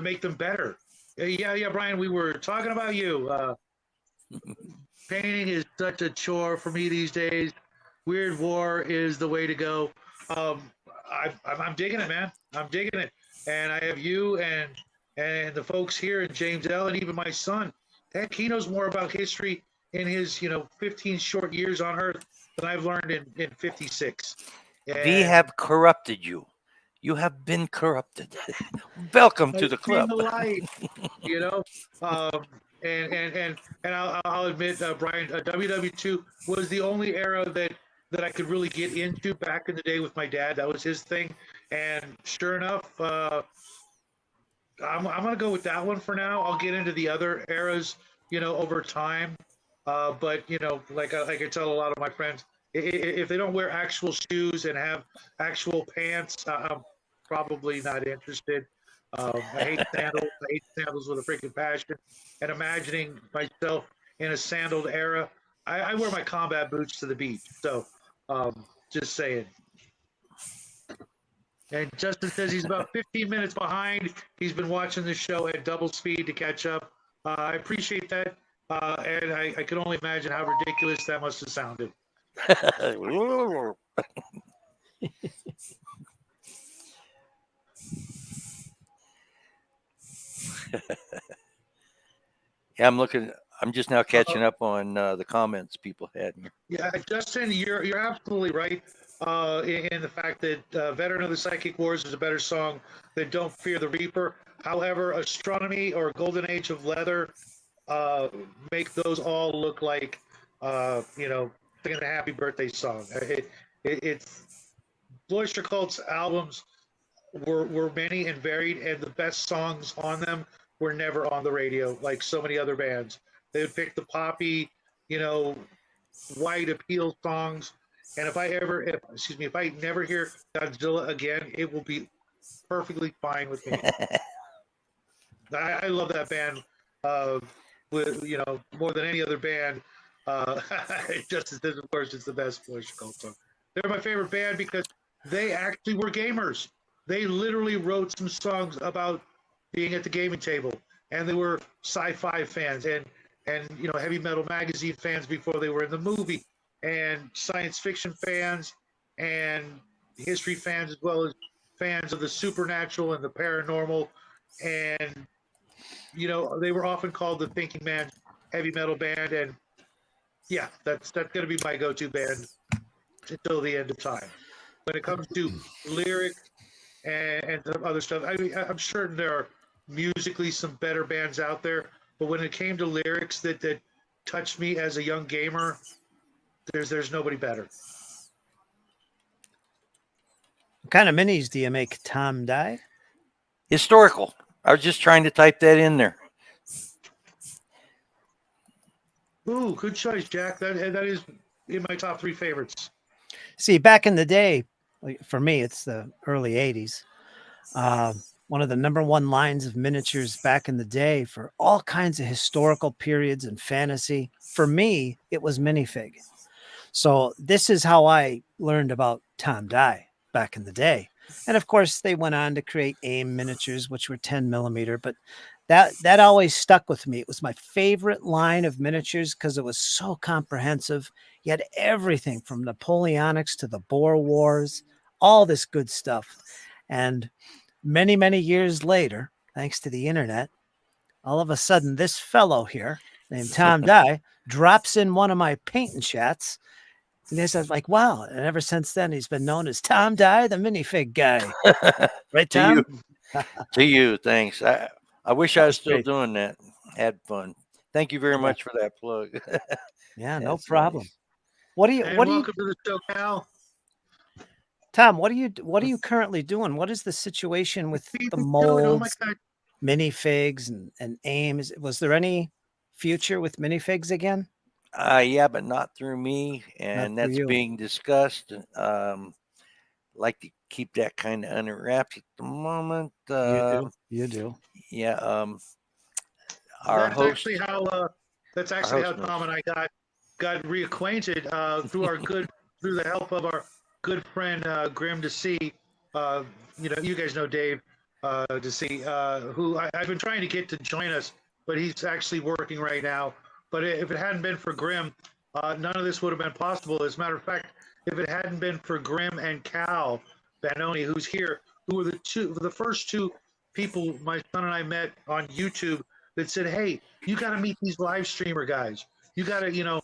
make them better. Yeah, Brian, we were talking about you. Painting is such a chore for me these days. Weird War is the way to go. I'm digging it, man. I'm digging it, and I have you and the folks here, and James L, and even my son. Heck, he knows more about history in his 15 short years on Earth than I've learned in 56. we have corrupted you. You have been corrupted. Welcome to the club. The light, and I'll admit, Brian, WW2 was the only era that I could really get into back in the day with my dad. That was his thing, and sure enough, I'm gonna go with that one for now. I'll get into the other eras, over time. But like I tell a lot of my friends, if they don't wear actual shoes and have actual pants, I'm probably not interested. I hate sandals. I hate sandals with a freaking passion. And imagining myself in a sandaled era, I wear my combat boots to the beach. So, just saying. And Justin says he's about 15 minutes behind. He's been watching the show at double speed to catch up. I appreciate that. And I can only imagine how ridiculous that must have sounded. Yeah, I'm just now catching up on the comments people had here. Yeah, Justin, you're absolutely right in the fact that Veteran of the Psychic Wars is a better song than Don't Fear the Reaper. However, Astronomy or Golden Age of Leather make those all look like, singing a happy birthday song. It's Bloister Cult's albums were many and varied, and the best songs on them were never on the radio like so many other bands. They would pick the poppy, white appeal songs. And if I never hear Godzilla again, it will be perfectly fine with me. I love that band, with more than any other band. Justice is, of course, it's the best Bloister Cult song. They're my favorite band because they actually were gamers. They literally wrote some songs about being at the gaming table, and they were sci-fi fans and heavy metal magazine fans before they were in the movie, and science fiction fans and history fans, as well as fans of the supernatural and the paranormal. And they were often called the thinking man's heavy metal band. And yeah, that's going to be my go-to band until the end of time. When it comes to lyrics and other stuff, I mean, I'm sure there are musically some better bands out there, but when it came to lyrics that touched me as a young gamer, there's nobody better. What kind of minis do you make, Tom Dye? Historical. I was just trying to type that in there. Ooh, good choice, Jack. That is in my top 3 favorites. See, back in the day, for me, it's the early 80s. One of the number one lines of miniatures back in the day for all kinds of historical periods and fantasy, for me, it was minifig. So this is how I learned about Tom Dye back in the day. And of course, they went on to create AIM miniatures, which were 10 millimeter. But that always stuck with me. It was my favorite line of miniatures because it was so comprehensive. You had everything from Napoleonics to the Boer Wars, all this good stuff. And many, many years later, thanks to the internet, all of a sudden, this fellow here named Tom Dye drops in one of my painting shots. And I was like, wow. And ever since then, he's been known as Tom Dye, the minifig guy. Right, To you, Tom? to you. Thanks. I wish I was That's still great. doing that. Had fun. Thank you very Yeah. much for that plug. Yeah, no That's problem. nice. What do you, And what do you, welcome to the show, Cal. Tom, what are you currently doing? What is the situation with Keep the it going. Oh my molds, God. minifigs and AIM? Was there any future with minifigs again? Yeah, but not through me, Not and through that's you. being discussed. Like to keep that kind of under wraps at the moment. You do. You do. Yeah. Our That's host, actually how knows. Tom and I got reacquainted through our good through the help of our good friend Grim Desee. Uh, you guys know Dave Desee, who I've been trying to get to join us, but he's actually working right now. But if it hadn't been for Grim, none of this would have been possible. As a matter of fact, if it hadn't been for Grim and Cal Banoni, who's here, who were the first two people my son and I met on YouTube that said, "Hey, you got to meet these live streamer guys. You got to,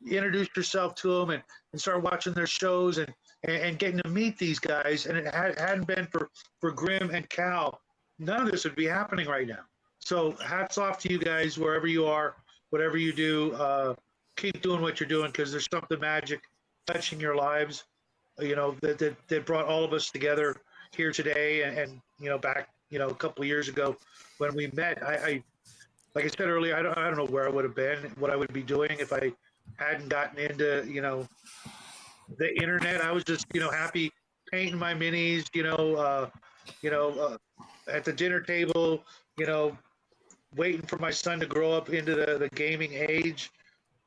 introduce yourself to them and start watching their shows and getting to meet these guys." And it hadn't been for Grim and Cal, none of this would be happening right now. So hats off to you guys wherever you are, whatever you do. Keep doing what you're doing because there's something magic touching your lives. That brought all of us together here today and back a couple of years ago when we met. I like I said earlier, I don't know where I would have been, what I would be doing if I hadn't gotten into the internet. I was just happy painting my minis, at the dinner table, waiting for my son to grow up into the gaming age.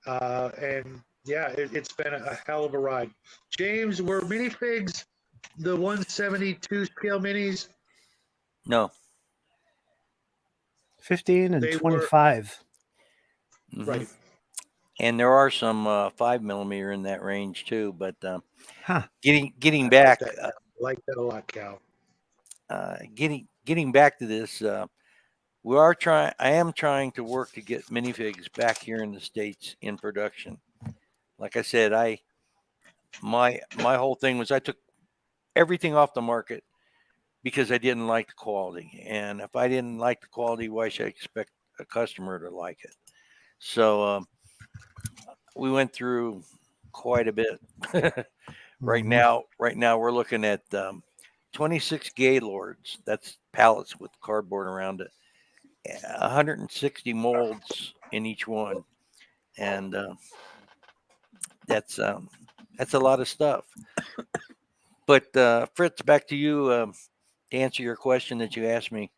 And yeah, it's been a hell of a ride. James, were minifigs the 172 scale minis? No. 15 and They were 25. Mhm. right. And there are some 5 millimeter in that range too. But Huh. getting back, I like that a lot, Cal. getting back to this, I am trying to work to get minifigs back here in the States in production. Like I said, my whole thing was I took everything off the market because I didn't like the quality. And if I didn't like the quality, why should I expect a customer to like it? So we went through quite a bit. Right Mhm. now we're looking at 26 Gaylords. That's pallets with cardboard around it. 160 molds in each one, and that's a lot of stuff. But Fritz, back to you to answer your question that you asked me.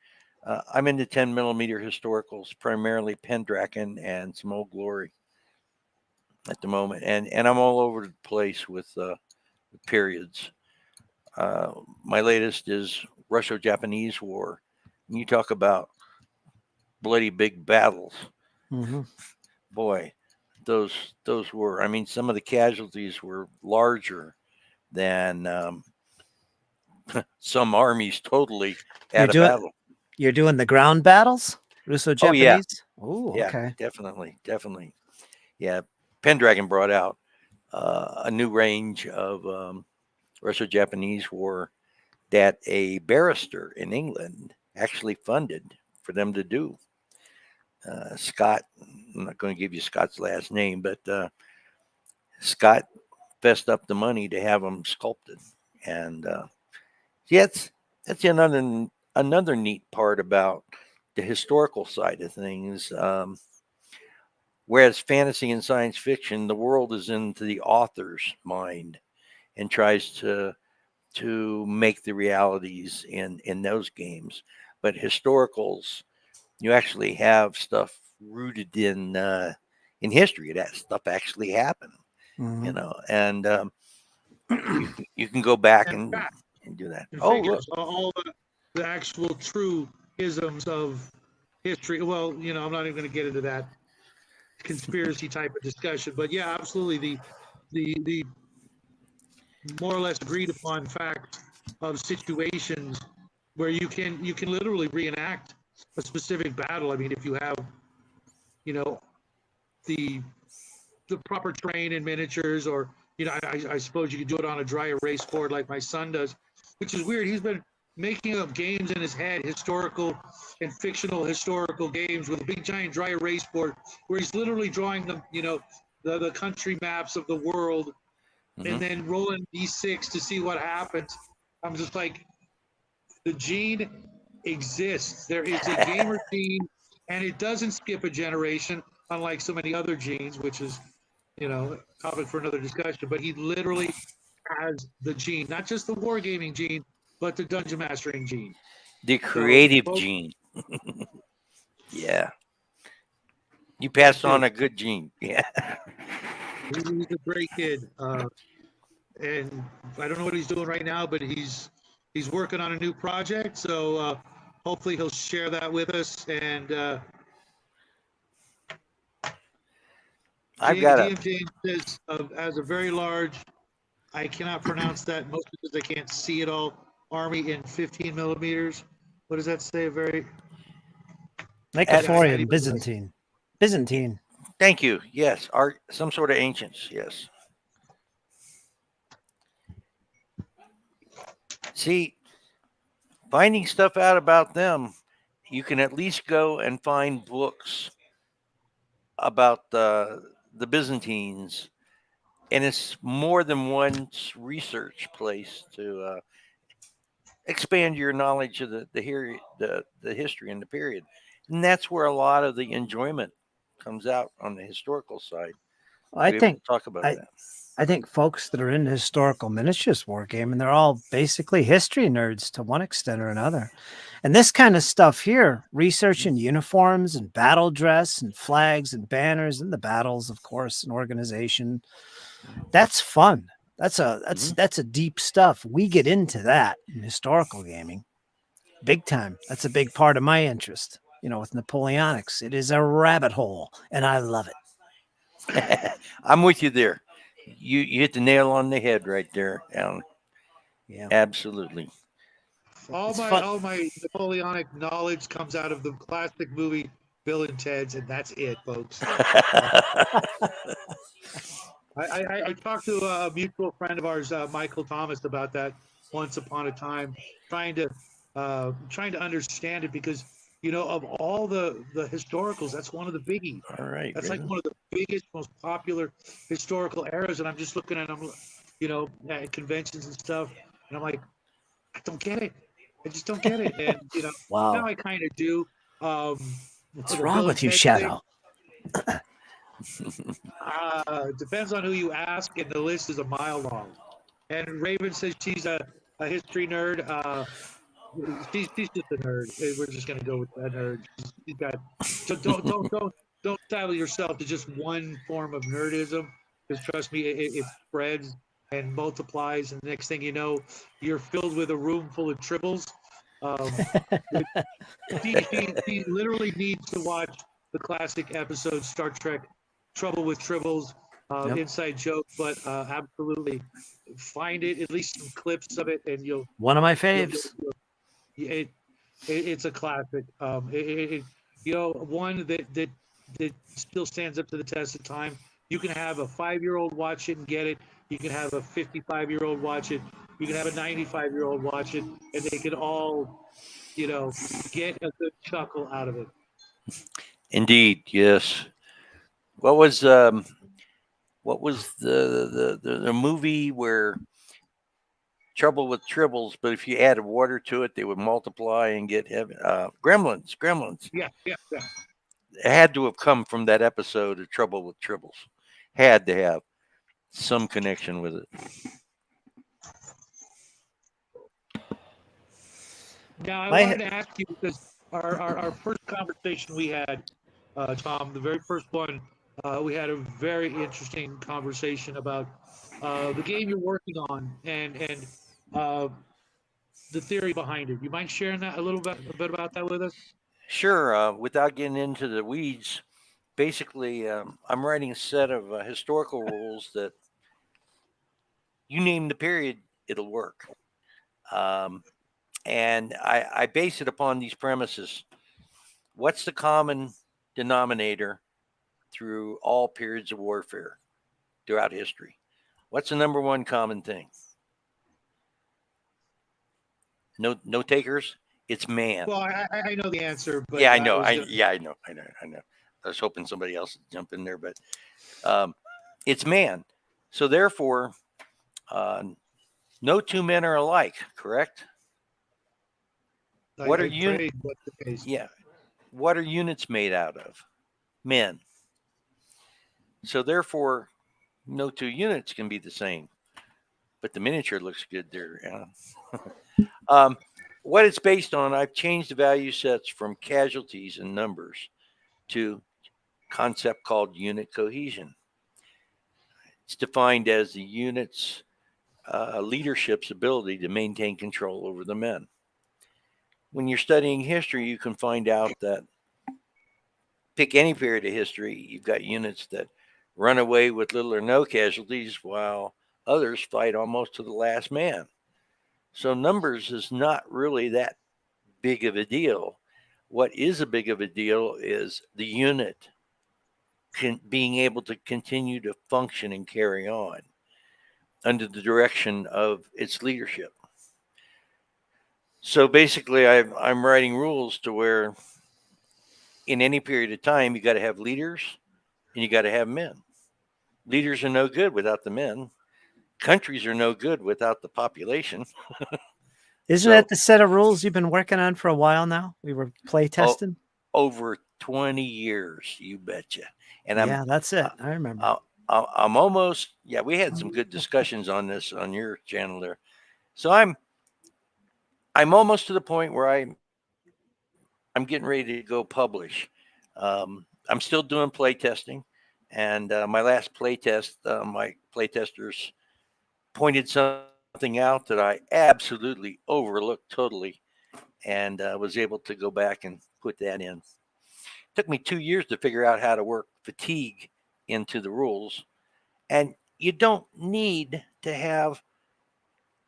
I'm into 10 millimeter historicals, primarily Pendragon and some Old Glory at the moment, and I'm all over the place with periods. My latest is Russo-Japanese War. And you talk about bloody big battles. Mhm. Boy, those were. I mean, some of the casualties were larger than some armies totally You're at a doing battle. you're doing the ground battles? Russo Oh yeah, Japanese? Oh, yeah, okay. definitely. Yeah, Pendragon brought out a new range of Russo-Japanese War that a barrister in England actually funded for them to do. Scott, I'm not going to give you Scott's last name, but Scott fessed up the money to have them sculpted, and yeah, that's another neat part about the historical side of things. Whereas fantasy and science fiction, the world is into the author's mind and tries to make the realities in those games. But historicals, you actually have stuff rooted in history. That stuff actually happened. you Mhm. know, and you can go back And and facts do that. and Oh, look. figures, all the actual true isms of history. Well, I'm not even going to get into that conspiracy type of discussion, but yeah, absolutely. The more or less agreed upon facts of situations where you can literally reenact a specific battle. I mean, if you have you know the proper terrain and miniatures, or I suppose you could do it on a dry erase board like my son does, which is weird. He's been making up games in his head, historical and fictional historical games with a big giant dry erase board where he's literally drawing the country maps of the world and Mhm. then rolling d6 to see what happens. I'm just like, the gene exists. There is a gamer gene, and it doesn't skip a generation, unlike so many other genes, which is, topic for another discussion. But he literally has the gene, not just the wargaming gene, but the dungeon mastering gene. The So, creative folks, gene. Yeah. You yes, passed sir. on a good gene. Yeah. He's a great kid, and I don't know what he's doing right now, but he's working on a new project. So hopefully he'll share that with us. And I've got a DM James says, as a very large, I cannot pronounce that mostly because I can't see it all, army in 15 millimeters. What does that say? Very, Like a at, yeah, I can't Thorian, even. Byzantine. Byzantine. thank you. Yes. Art, some sort of ancients. Yes. See, finding stuff out about them, you can at least go and find books about the Byzantines, and it's more than one research place to expand your knowledge of the history and the period, and that's where a lot of the enjoyment comes out on the historical side. I Be able think to talk about I that. I think folks that are into historical miniatures wargaming, they're all basically history nerds to one extent or another. And this kind of stuff here, researching uniforms and battle dress and flags and banners and the battles, of course, and organization, that's fun. That's a deep stuff. We get into that in historical gaming big time. That's a big part of my interest. With Napoleonics, it is a rabbit hole, and I love it. I'm with you there. You hit the nail on the head right there, Alan. Yeah, Absolutely. All it's my fun. all my Napoleonic knowledge comes out of the classic movie Bill and Ted's, and that's it, folks. I talked to a mutual friend of ours, Michael Thomas, about that once upon a time, trying to understand it because of all the historicals, that's one of the biggies. All right, That's like Raven. one of the biggest, most popular historical eras, and I'm just looking at them, at conventions and stuff, and I'm like, I don't get it. I just don't get it. And now Wow. I kind of do. What's The wrong Bill and with you, Ted thing. Shadow? Depends on who you ask, and the list is a mile long. And Raven says she's a history nerd. She's just a nerd. We're just gonna go with that nerd. She's got. So don't saddle yourself to just one form of nerdism, because trust me, it spreads and multiplies, and the next thing you know, you're filled with a room full of tribbles. Um, she literally needs to watch the classic episode Star Trek Trouble with Tribbles, Yep. inside joke, but absolutely find it, at least some clips of it, and One of my you'll, faves. it's a classic. One that still stands up to the test of time. You can have a 5-year-old watch it and get it. You can have a 55-year-old watch it. You can have a 95-year-old watch it, and they can all, get a good chuckle out of it. Indeed, yes. What was the movie where Trouble with Tribbles, but if you added water to it, they would multiply and get heavy. Gremlins. Yeah. It had to have come from that episode of Trouble with Tribbles. Had to have some connection with it. Now, I My- wanted to ask you, because our first conversation we had, Tom, the very first one, We had a very interesting conversation about the game you're working on and uh, the theory behind it. You mind sharing that a bit about that with us? Sure. Without getting into the weeds, basically, I'm writing a set of historical rules that you name the period, it'll work. Um, and I base it upon these premises. What's the common denominator through all periods of warfare throughout history? What's the number one common thing? No takers. It's man. Well, I know the answer, Yeah, but I I know. was gonna. I know. I was hoping somebody else would jump in there, but um, it's man. So therefore, uh, no two men are alike. Correct. What are I units? pray that's the case. Yeah. What are units made out of? Men. So therefore, no two units can be the same. But the miniature looks good there. Yeah. What it's based on, I've changed the value sets from casualties and numbers to concept called unit cohesion. It's defined as the unit's leadership's ability to maintain control over the men. When you're studying history, you can find out that pick any period of history, you've got units that run away with little or no casualties while others fight almost to the last man. So numbers is not really that big of a deal. What is a big of a deal is the unit being able to continue to function and carry on under the direction of its leadership. So basically, I'm writing rules to where in any period of time, you got to have leaders and you got to have men. Leaders are no good without the men. Countries are no good without the population. Isn't So, that the set of rules you've been working on for a while now? We were play testing. over 20 years, you betcha. And Yeah, that's it. uh, I remember. I'm almost, yeah, we had some good discussions on this on your channel there. So I'm almost to the point where I'm getting ready to go publish. I'm still doing play testing, and my last play test, my play testers pointed something out that I absolutely overlooked totally, and was able to go back and put that in. It took me 2 years to figure out how to work fatigue into the rules, and you don't need to have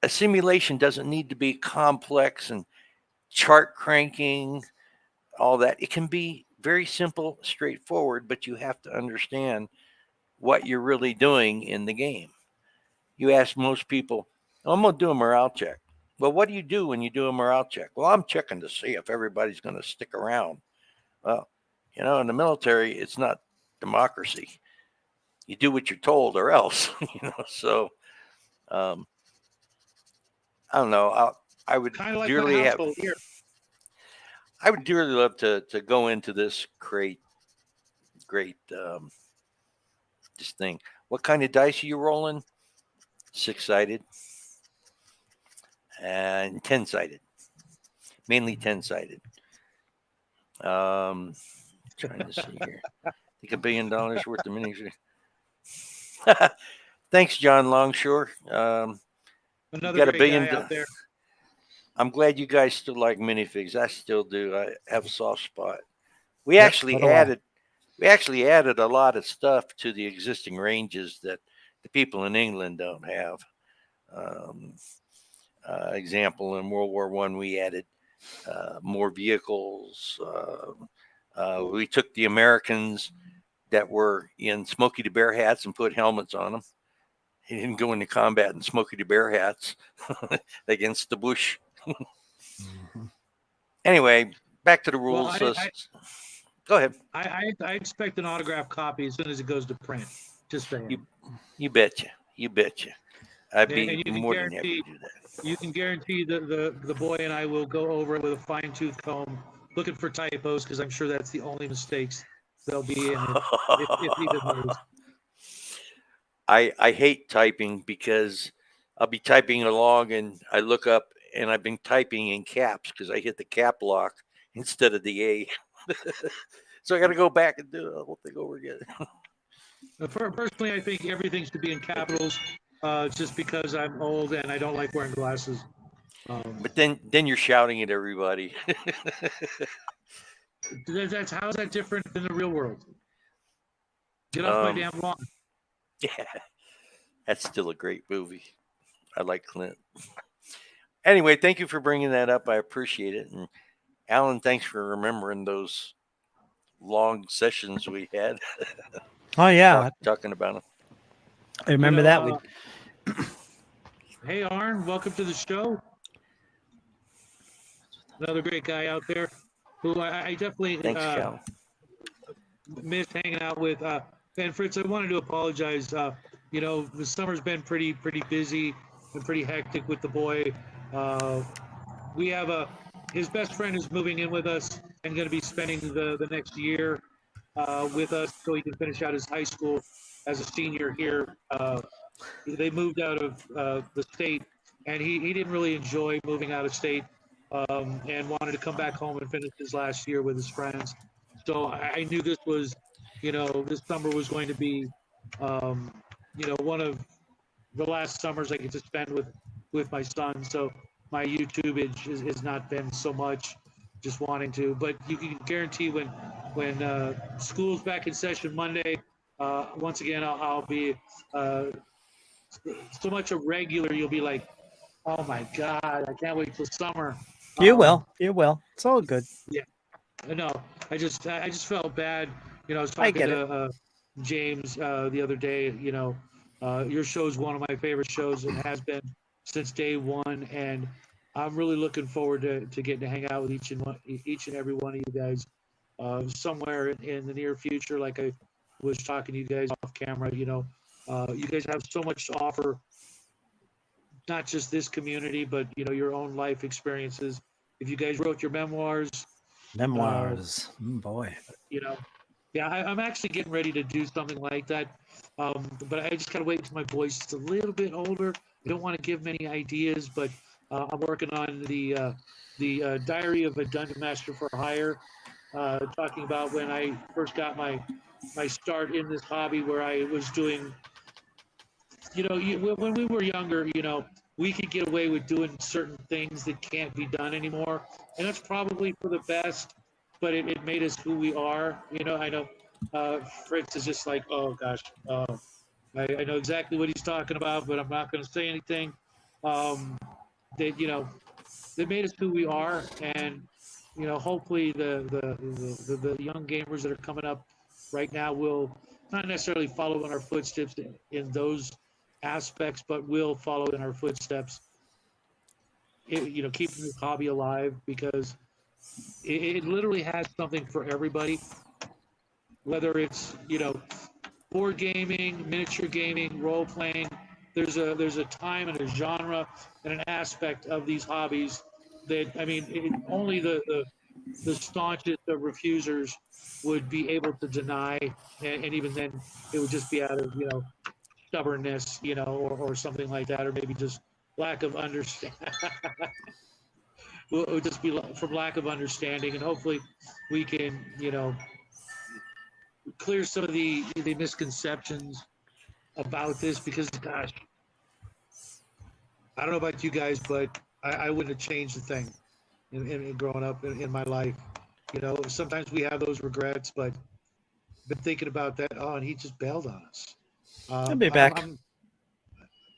a simulation. Doesn't need to be complex and chart cranking, all that. It can be very simple, straightforward, but you have to understand what you're really doing in the game. You ask most people, I'm going to do a morale check. Well, what do you do when you do a morale check? Well, I'm checking to see if everybody's going to stick around. Well, in the military, it's not democracy. You do what you're told or else, So, um, I don't know. I would Kind of like my dearly have. household here. I would dearly love to go into this great this thing. What kind of dice are you rolling? 6-sided and 10-sided, mainly 10-sided. Trying to see here. I think $1 billion worth of miniatures. Thanks, John Longshore. Another Got $1 great billion. guy out there. I'm glad you guys still like minifigs. I still do. I have a soft spot. We Yep, actually so do I. added a lot of stuff to the existing ranges that the people in England don't have. Example, in World War I, we added more vehicles. We took the Americans that were in Smokey the Bear hats and put helmets on them. He didn't go into combat in Smokey the Bear hats against the bush. Anyway, back to the rules. Well, Go ahead. I expect an autographed copy as soon as it goes to print. Just saying. You betcha. You betcha. I'd And be you can more than happy guarantee to do that. you can guarantee the boy and I will go over it with a fine tooth comb, looking for typos because I'm sure that's the only mistakes there'll be in it, if even those. I hate typing because I'll be typing along and I look up and I've been typing in caps because I hit the cap lock instead of the A. So I got to go back and do the whole thing over again. Personally, I think everything should be in capitals, just because I'm old and I don't like wearing glasses. But then you're shouting at everybody. That's how's that different than the real world? Get off my damn lawn. Yeah, that's still a great movie. I like Clint. Anyway, thank you for bringing that up. I appreciate it. And Alan, thanks for remembering those long sessions we had Oh yeah, talking about them. I remember that. Hey, Arn, welcome to the show. Another great guy out there who I definitely Thanks, Cal. missed hanging out with. And Fritz, I wanted to apologize. The summer's been pretty busy and pretty hectic with the boy. We have his best friend is moving in with us and going to be spending the next year with us so he can finish out his high school as a senior here. They moved out of the state, and he didn't really enjoy moving out of state, and wanted to come back home and finish his last year with his friends. So I knew this was, this summer was going to be, one of the last summers I get to spend with my son. So my YouTubeage has not been so much just wanting to, but you can guarantee when school's back in session Monday, once again, I'll be so much a regular. You'll be like, oh my God, I can't wait till summer. You will. It's all good. Yeah. No, I just felt bad. I was talking to James the other day. Your show's one of my favorite shows and has been since day one, and I'm really looking forward to getting to hang out with each and every one of you guys somewhere in the near future. Like I was talking to you guys off camera, you guys have so much to offer, not just this community, but your own life experiences. If you guys wrote your memoirs, boy. Yeah, I'm actually getting ready to do something like that. But I just gotta wait until my boy's just a little bit older. I don't want to give many ideas, but I'm working on the Diary of a Dungeon Master for Hire, talking about when I first got my start in this hobby, where I was doing, when we were younger, we could get away with doing certain things that can't be done anymore, and that's probably for the best. But it made us who we are. I know Fritz is just like, oh gosh, I know exactly what he's talking about, but I'm not going to say anything. They made us who we are, and hopefully the young gamers that are coming up right now will not necessarily follow in our footsteps in those aspects, but will follow in our footsteps. Keeping this hobby alive, because it literally has something for everybody, whether it's board gaming, miniature gaming, role playing. There's a time and a genre and an aspect of these hobbies that, only the staunchest of refusers would be able to deny, and even then it would just be out of stubbornness, or something like that, or maybe just lack of understanding. It would just be from lack of understanding, and hopefully we can, clear some of the misconceptions about this, because gosh, I don't know about you guys, but I wouldn't have changed a thing in growing up in my life. Sometimes we have those regrets, but been thinking about that. Oh, and he just bailed on us. I'll be back.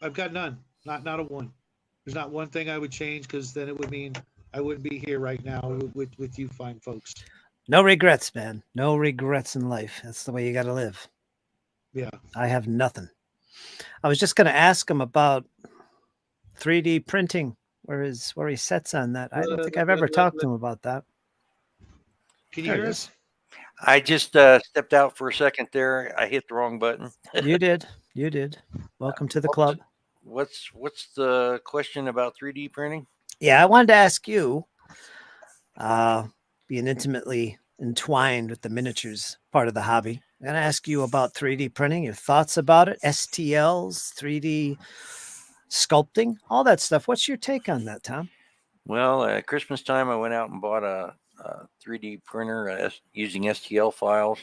I've got none, not a one. There's not one thing I would change, because then it would mean I wouldn't be here right now with you fine folks. No regrets, man. No regrets in life. That's the way you got to live. Yeah. I have nothing. I was just going to ask him about 3D printing, where he sets on that. I don't think I've ever talked to him about that. Can you hear us? I just stepped out for a second there. I hit the wrong button. You did. Welcome to the club. What's the question about 3D printing? Yeah, I wanted to ask you, being intimately entwined with the miniatures part of the hobby, I'm going to ask you about 3D printing, your thoughts about it, STLs, 3D sculpting, all that stuff. What's your take on that, Tom? Well, at Christmas time, I went out and bought a 3D printer using STL files,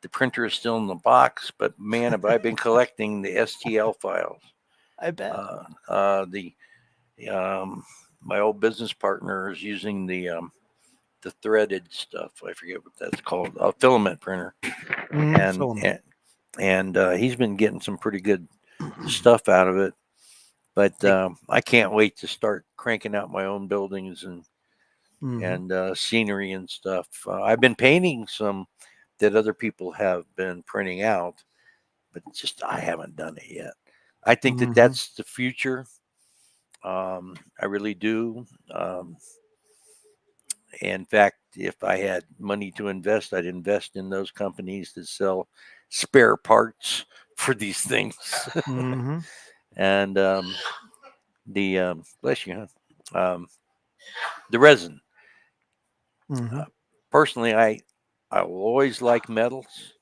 The printer is still in the box, but man, have I been collecting the STL files. I bet. My old business partner is using the threaded stuff. I forget what that's called, a filament printer, Filament. and he's been getting some pretty good stuff out of it. But I can't wait to start cranking out my own buildings and scenery and stuff. I've been painting some that other people have been printing out, but just I haven't done it yet. I think that that's the future. I really do. In fact, if I had money to invest, I'd invest in those companies that sell spare parts for these things. And bless you, huh? The resin. Personally, I will always like metals.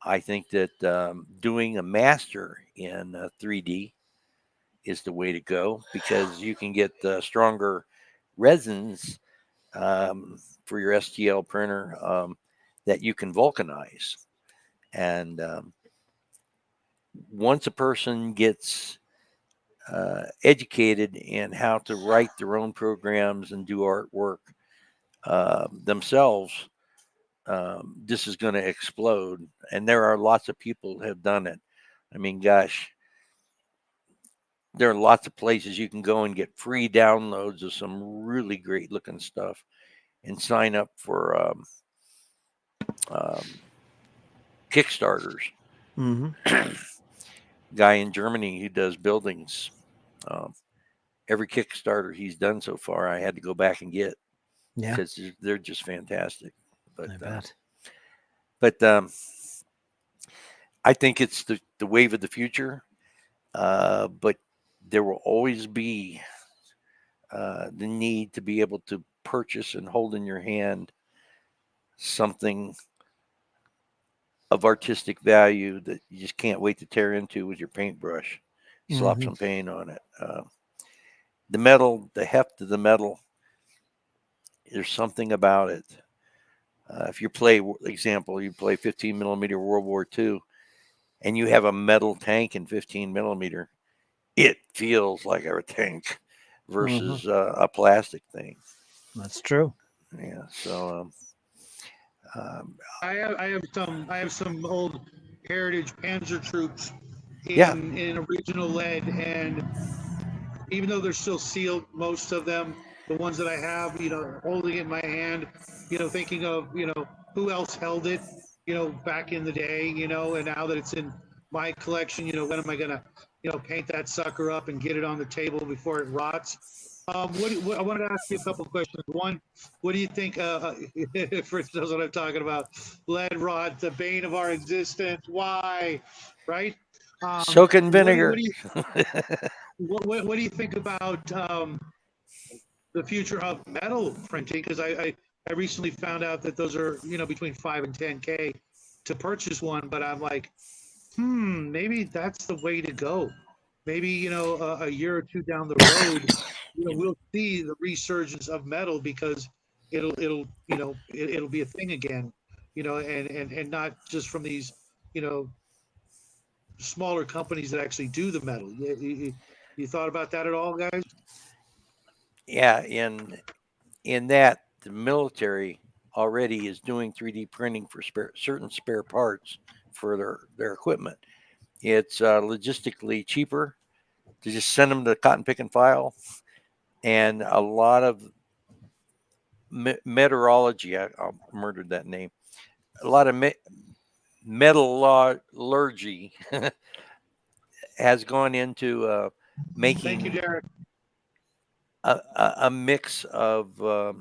I think that doing a master in 3D is the way to go because you can get stronger resins for your STL printer that you can vulcanize. And once a person gets educated in how to write their own programs and do artwork themselves, this is going to explode. And there are lots of people who have done it. I mean, gosh, there are lots of places you can go and get free downloads of some really great looking stuff and sign up for Kickstarters. Guy in Germany who does buildings. Every Kickstarter he's done so far, I had to go back and get because they're just fantastic. But I bet. But I think it's the wave of the future. But there will always be the need to be able to purchase and hold in your hand something of artistic value that you just can't wait to tear into with your paintbrush. Slop some paint on it. The metal, the heft of the metal, there's something about it. If you play, example, you play 15 millimeter World War II, and you have a metal tank in 15 millimeter, it feels like a tank versus a plastic thing. That's true. Yeah. So I have some old heritage Panzer troops in original lead, and even though they're still sealed, most of them, the ones that I have, holding it in my hand, thinking of, who else held it, back in the day, and now that it's in my collection, when am I going to, paint that sucker up and get it on the table before it rots? I wanted to ask you a couple of questions. One, what do you think, Fritz knows what I'm talking about, lead rot, the bane of our existence, why, right? soak in vinegar. What do you think about the future of metal printing? Because I recently found out that those are between 5 and 10K to purchase one, but I'm like, maybe that's the way to go. Maybe a year or two down the road, we'll see the resurgence of metal because it'll be a thing again, and not just from these smaller companies that actually do the metal. You thought about that at all, guys? Yeah, in that the military already is doing 3D printing for certain spare parts for their equipment. It's logistically cheaper to just send them to cotton pick and file, and a lot of meteorology. I murdered that name. A lot of metallurgy has gone into making. Thank you, Derek. A mix of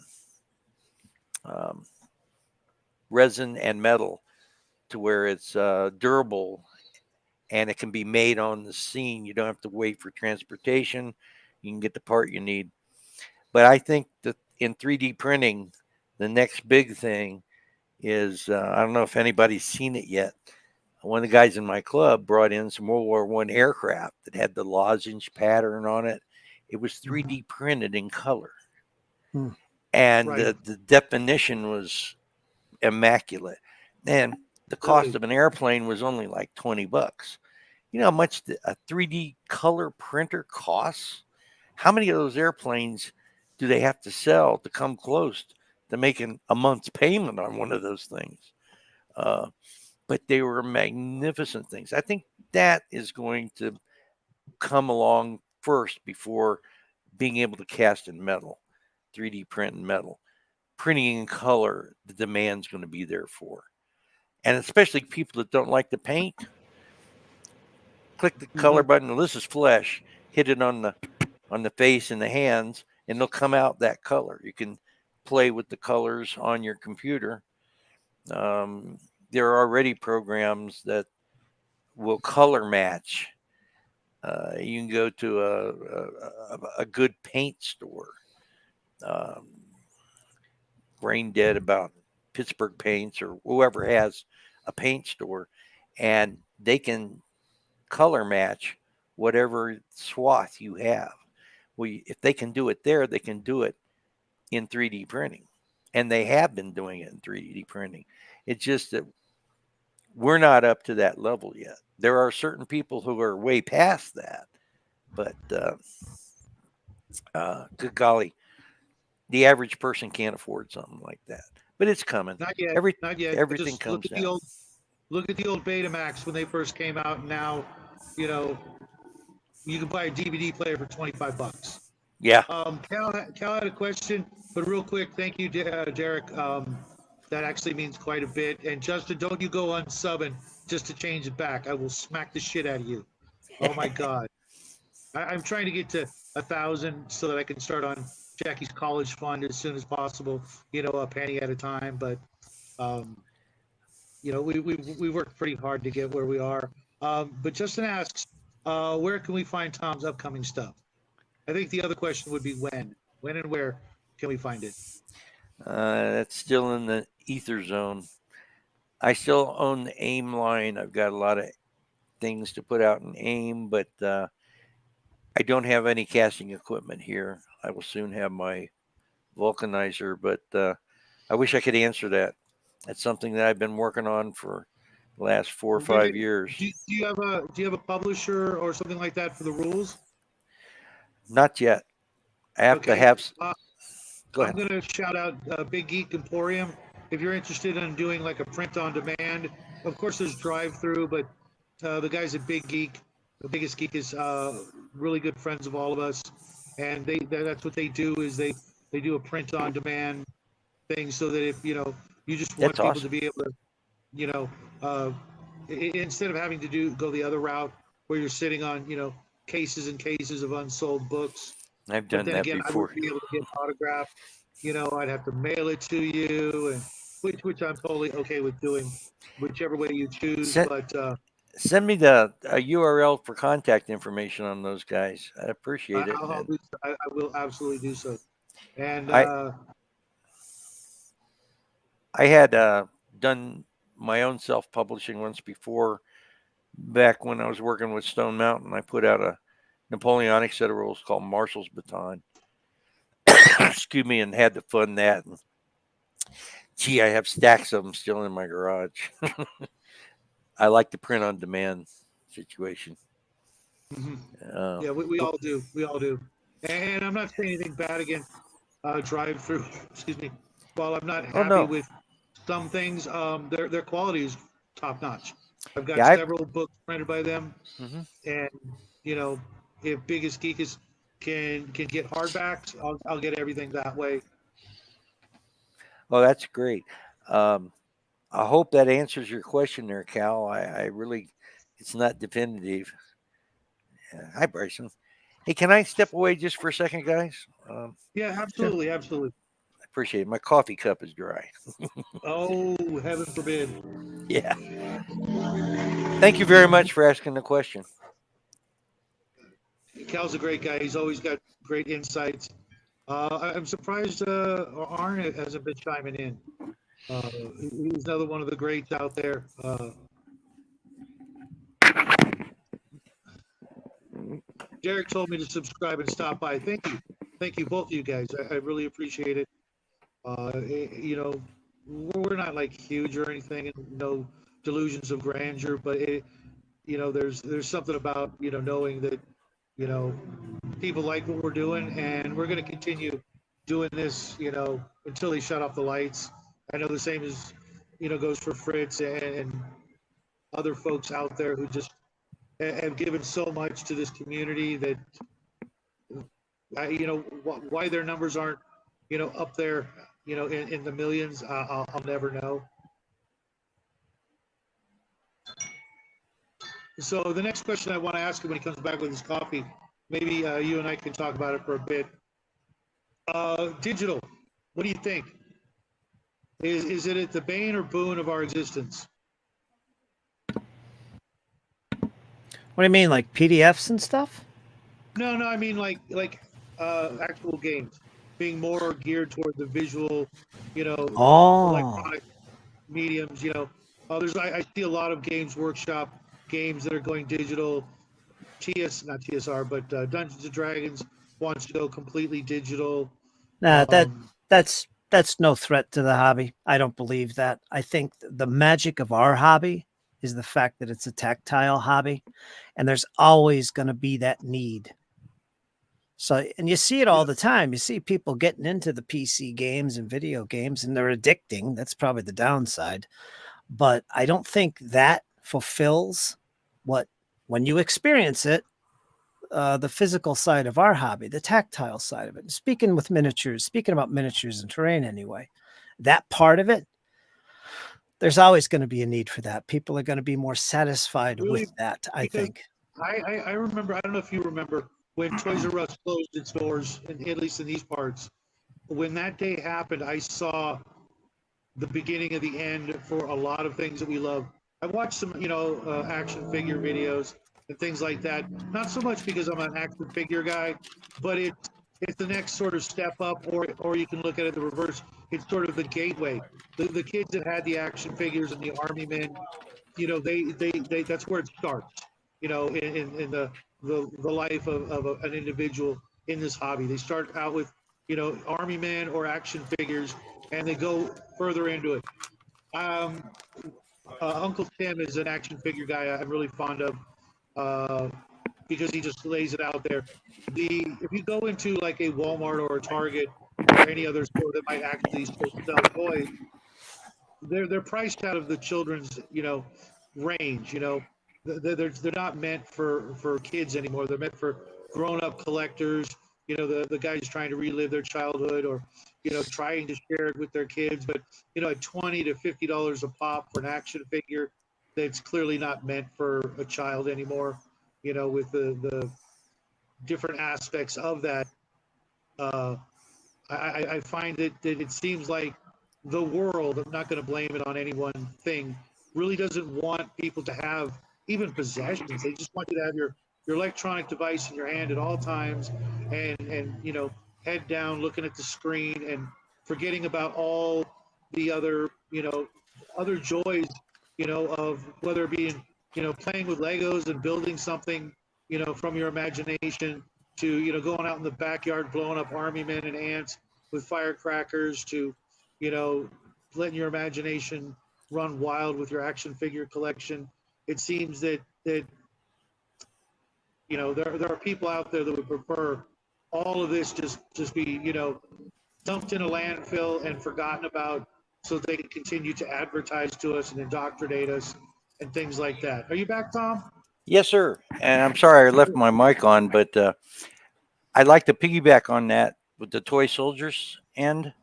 resin and metal to where it's durable and it can be made on the scene. You don't have to wait for transportation. You can get the part you need. But I think that in 3D printing, the next big thing is I don't know if anybody's seen it yet. One of the guys in my club brought in some World War I aircraft that had the lozenge pattern on it. It was 3D printed in color. And the definition was immaculate. And the cost Really? of an airplane was only like $20. You know how much a 3D color printer costs? How many of those airplanes do they have to sell to come close to making a month's payment on one of those things? Uh, but they were magnificent things. I think that is going to come along first before being able to cast in metal, 3D print in metal. Printing in color, the demand's going to be there for. And especially people that don't like to paint, click the color button. Well, this is flesh. Hit it on the face and the hands, and they'll come out that color. You can play with the colors on your computer. There are already programs that will color match. You can go to a good paint store. Um, Brain dead about Pittsburgh Paints or whoever has a paint store, and they can color match whatever swath you have. Well, if they can do it there, they can do it in 3D printing, and they have been doing it in 3D printing. It's just that we're not up to that level yet. There are certain people who are way past that, but good golly, the average person can't afford something like that. But it's coming. Not yet. Not yet. Everything Just comes down. look at the old Betamax when they first came out. And now, you know, you can buy a DVD player for $25. Yeah. Cal had a question, but real quick, thank you, Derek. That actually means quite a bit. And Justin, don't you go unsubbing just to change it back. I will smack the shit out of you. Oh my God. I'm trying to get to 1,000 so that I can start on Jackie's college fund as soon as possible, you know, a penny at a time. But, you know, we worked pretty hard to get where we are. But Justin asks, where can we find Tom's upcoming stuff? I think the other question would be when and where can we find it? That's still in the ether zone. I still own the AIM line. I've got a lot of things to put out in AIM, but I don't have any casting equipment here. I will soon have my vulcanizer, but I wish I could answer that. That's something that I've been working on for the last 4 or 5 years. Do you have a publisher or something like that for the rules? Not yet. I have to have. Go ahead. I'm going to shout out Big Geek Emporium. If you're interested in doing like a print on demand, of course there's drive-through, but the guys at Big Geek, the Biggest Geek, is really good friends of all of us, and that's what they do is they do a print on demand thing, so that if you just want people to be able to, instead of having to go the other route where you're sitting on cases and cases of unsold books. I've done that before. I wouldn't be able to get autographed. I'd have to mail it to you, and which I'm totally okay with doing, whichever way you choose. Send me the URL for contact information on those guys. I appreciate it. I will absolutely do so. And I had done my own self-publishing once before, back when I was working with Stone Mountain. I put out a Napoleonic set of rules called Marshall's Baton. Excuse me, and had to fund that. And, gee, I have stacks of them still in my garage. I like the print on demand situation. Mm-hmm. Yeah, we all do. We all do. And I'm not saying anything bad against drive-through. Excuse me. While I'm not happy with some things, their quality is top notch. I've got several books printed by them, and if Biggest Geek can get hardbacks, I'll get everything that way. Oh, that's great. I hope that answers your question there, Cal. I really, it's not definitive. Hi, Bryson. Hey, can I step away just for a second, guys? Yeah, absolutely, absolutely. I appreciate it. My coffee cup is dry. Oh, heaven forbid. Yeah. Thank you very much for asking the question. Cal's a great guy. He's always got great insights. I'm surprised Arn hasn't been chiming in. He's another one of the greats out there. Derek told me to subscribe and stop by. Thank you, both of you guys. I really appreciate it. We're not like huge or anything, and no delusions of grandeur, but there's something about, knowing that, people like what we're doing, and we're going to continue doing this, until they shut off the lights. I know the same as, goes for Fritz and other folks out there who just have given so much to this community that, why their numbers aren't, up there, in the millions, I'll never know. So the next question I want to ask him when he comes back with his coffee, maybe you and I can talk about it for a bit. Digital, what do you think? Is it at the bane or boon of our existence? What do you mean, like PDFs and stuff? No, I mean like actual games being more geared toward the visual, electronic mediums. I see a lot of Games Workshop games that are going digital. Not TSR, but Dungeons and Dragons wants to go completely digital. Nah, that's no threat to the hobby. I don't believe that. I think the magic of our hobby is the fact that it's a tactile hobby, and there's always going to be that need. So, and you see it all the time. You see people getting into the PC games and video games, and they're addicting. That's probably the downside. But I don't think that fulfills what, when you experience it, the physical side of our hobby, the tactile side of it. Speaking about miniatures and terrain anyway, that part of it, there's always going to be a need for that. People are going to be more satisfied with that, I think. I remember, I don't know if you remember when Toys R Us closed its doors, at least in these parts. When that day happened, I saw the beginning of the end for a lot of things that we love. I watched some, action figure videos and things like that. Not so much because I'm an action figure guy, but it's the next sort of step up, or you can look at it the reverse. It's sort of the gateway. The kids that had the action figures and the army men, they that's where it starts. In the life of an individual in this hobby. They start out with, army men or action figures, and they go further into it. Uncle Tim is an action figure guy I'm really fond of, because he just lays it out there. If you go into like a Walmart or a Target or any other store that might actually sell toys, they're priced out of the children's range. They're not meant for kids anymore. They're meant for grown-up collectors. The guys trying to relive their childhood, or trying to share it with their kids. But at $20 to $50 a pop for an action figure, that's clearly not meant for a child anymore. With the different aspects of that, I find that it seems like the world, I'm not going to blame it on any one thing, really doesn't want people to have even possessions. They just want you to have your electronic device in your hand at all times, and head down looking at the screen and forgetting about all the other other joys of whether it be playing with Legos and building something from your imagination, to going out in the backyard blowing up army men and ants with firecrackers, to letting your imagination run wild with your action figure collection. It seems that there are people out there that would prefer all of this just be dumped in a landfill and forgotten about, so they can continue to advertise to us and indoctrinate us and things like that. Are you back, Tom? Yes, sir. And I'm sorry I left my mic on, but I'd like to piggyback on that with the toy soldiers. And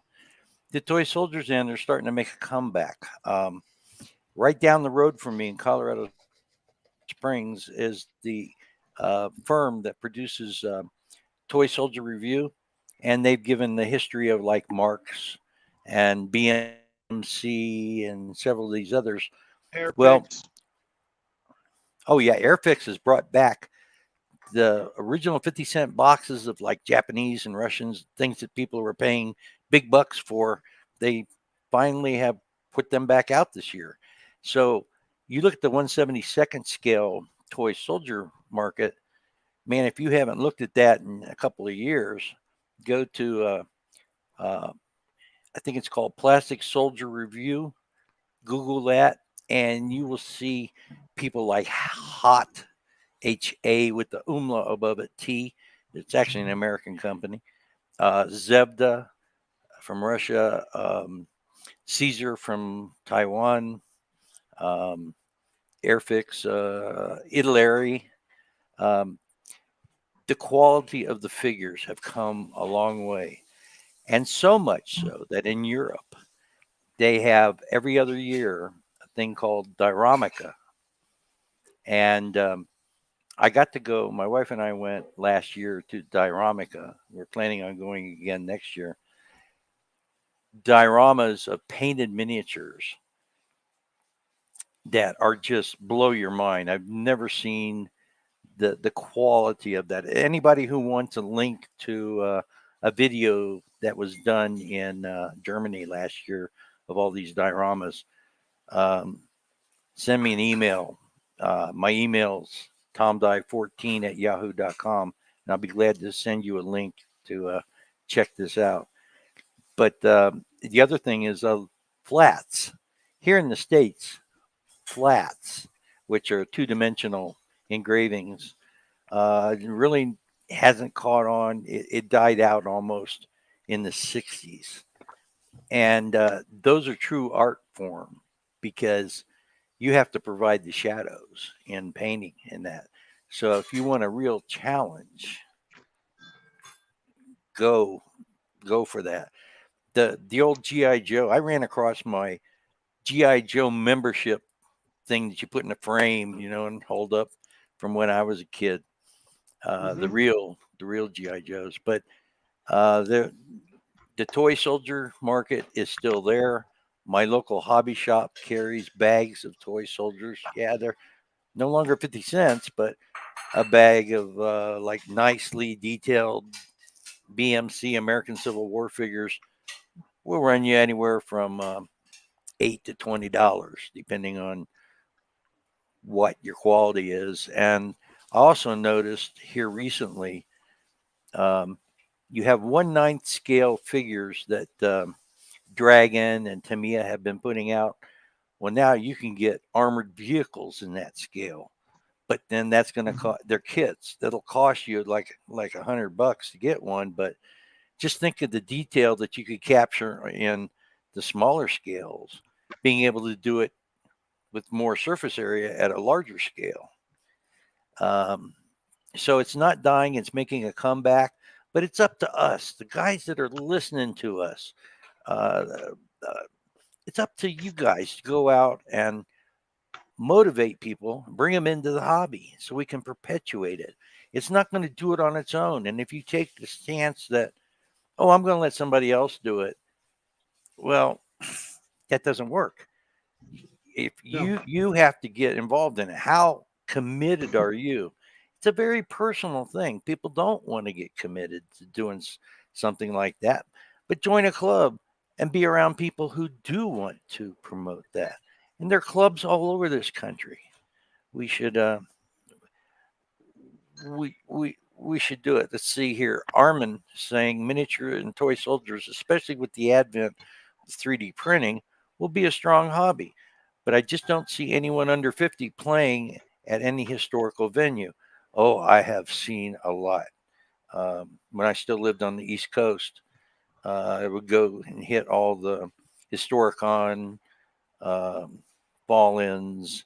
the toy soldiers, and they're starting to make a comeback. Right down the road from me in Colorado Springs is the firm that produces Toy Soldier Review, and they've given the history of like Marks and BMC and several of these others. Well, oh yeah, Airfix has brought back the original 50-cent boxes of like Japanese and Russians, things that people were paying big bucks for. They finally have put them back out this year. So you look at the 1/72nd scale toy soldier market, man, if you haven't looked at that in a couple of years, go to, I think it's called Plastic Soldier Review. Google that, and you will see people like Hot, HA with the umlaut above it, T. It's actually an American company. Zebda from Russia, Caesar from Taiwan, um, Airfix, Italy. Um, the quality of the figures have come a long way. And so much so that in Europe, they have every other year a thing called Dioramica. And I got to go, my wife and I went last year to Dioramica. We're planning on going again next year. Dioramas of painted miniatures that are just blow your mind. I've never seen the quality of that. Anybody who wants a link to a video that was done in Germany last year of all these dioramas, um, send me an email. My email's tomdive14@yahoo.com, and I'll be glad to send you a link to check this out. But the other thing is flats. Here in the States, flats, which are two-dimensional engravings, really hasn't caught on. It died out almost in the 60s. And those are true art form because you have to provide the shadows in painting and that. So if you want a real challenge, go for that. The old GI Joe. I ran across my GI Joe membership thing that you put in a frame, and hold up from when I was a kid. The real GI Joes, but the toy soldier market is still there. My local hobby shop carries bags of toy soldiers. Yeah, they're no longer 50 cents, but a bag of like nicely detailed BMC American Civil War figures will run you anywhere from $8 to $20, depending on what your quality is. And I also noticed here recently, you have 1/9 scale figures that Dragon and Tamiya have been putting out. Well, now you can get armored vehicles in that scale, but then that's going to cost their kits. That'll cost you like $100 to get one. But just think of the detail that you could capture in the smaller scales, being able to do it with more surface area at a larger scale. So it's not dying, it's making a comeback, but it's up to us, the guys that are listening to us. Uh, it's up to you guys to go out and motivate people, bring them into the hobby so we can perpetuate it. It's not going to do it on its own. And if you take the stance that, oh, I'm going to let somebody else do it, well, that doesn't work. If you have to get involved in it, how committed are you? It's a very personal thing. People don't want to get committed to doing something like that, but join a club and be around people who do want to promote that. And there are clubs all over this country. We should we should do it. Let's see here. Armin saying miniature and toy soldiers, especially with the advent of 3D printing, will be a strong hobby. But I just don't see anyone under 50 playing at any historical venue. Oh, I have seen a lot. When I still lived on the East Coast, I would go and hit all the Historicon, fall-ins,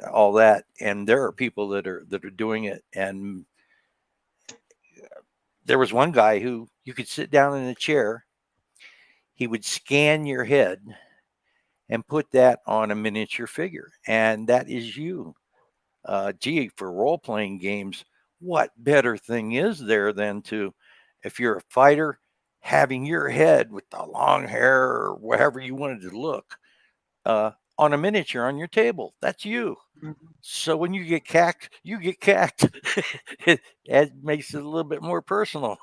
all that, and there are people that are doing it. And there was one guy who you could sit down in a chair. He would scan your head and put that on a miniature figure, and that is you. Gee, for role-playing games, what better thing is there than to, if you're a fighter, having your head with the long hair or wherever you wanted to look on a miniature on your table? That's you. So when you get cacked, you get cacked. It makes it a little bit more personal.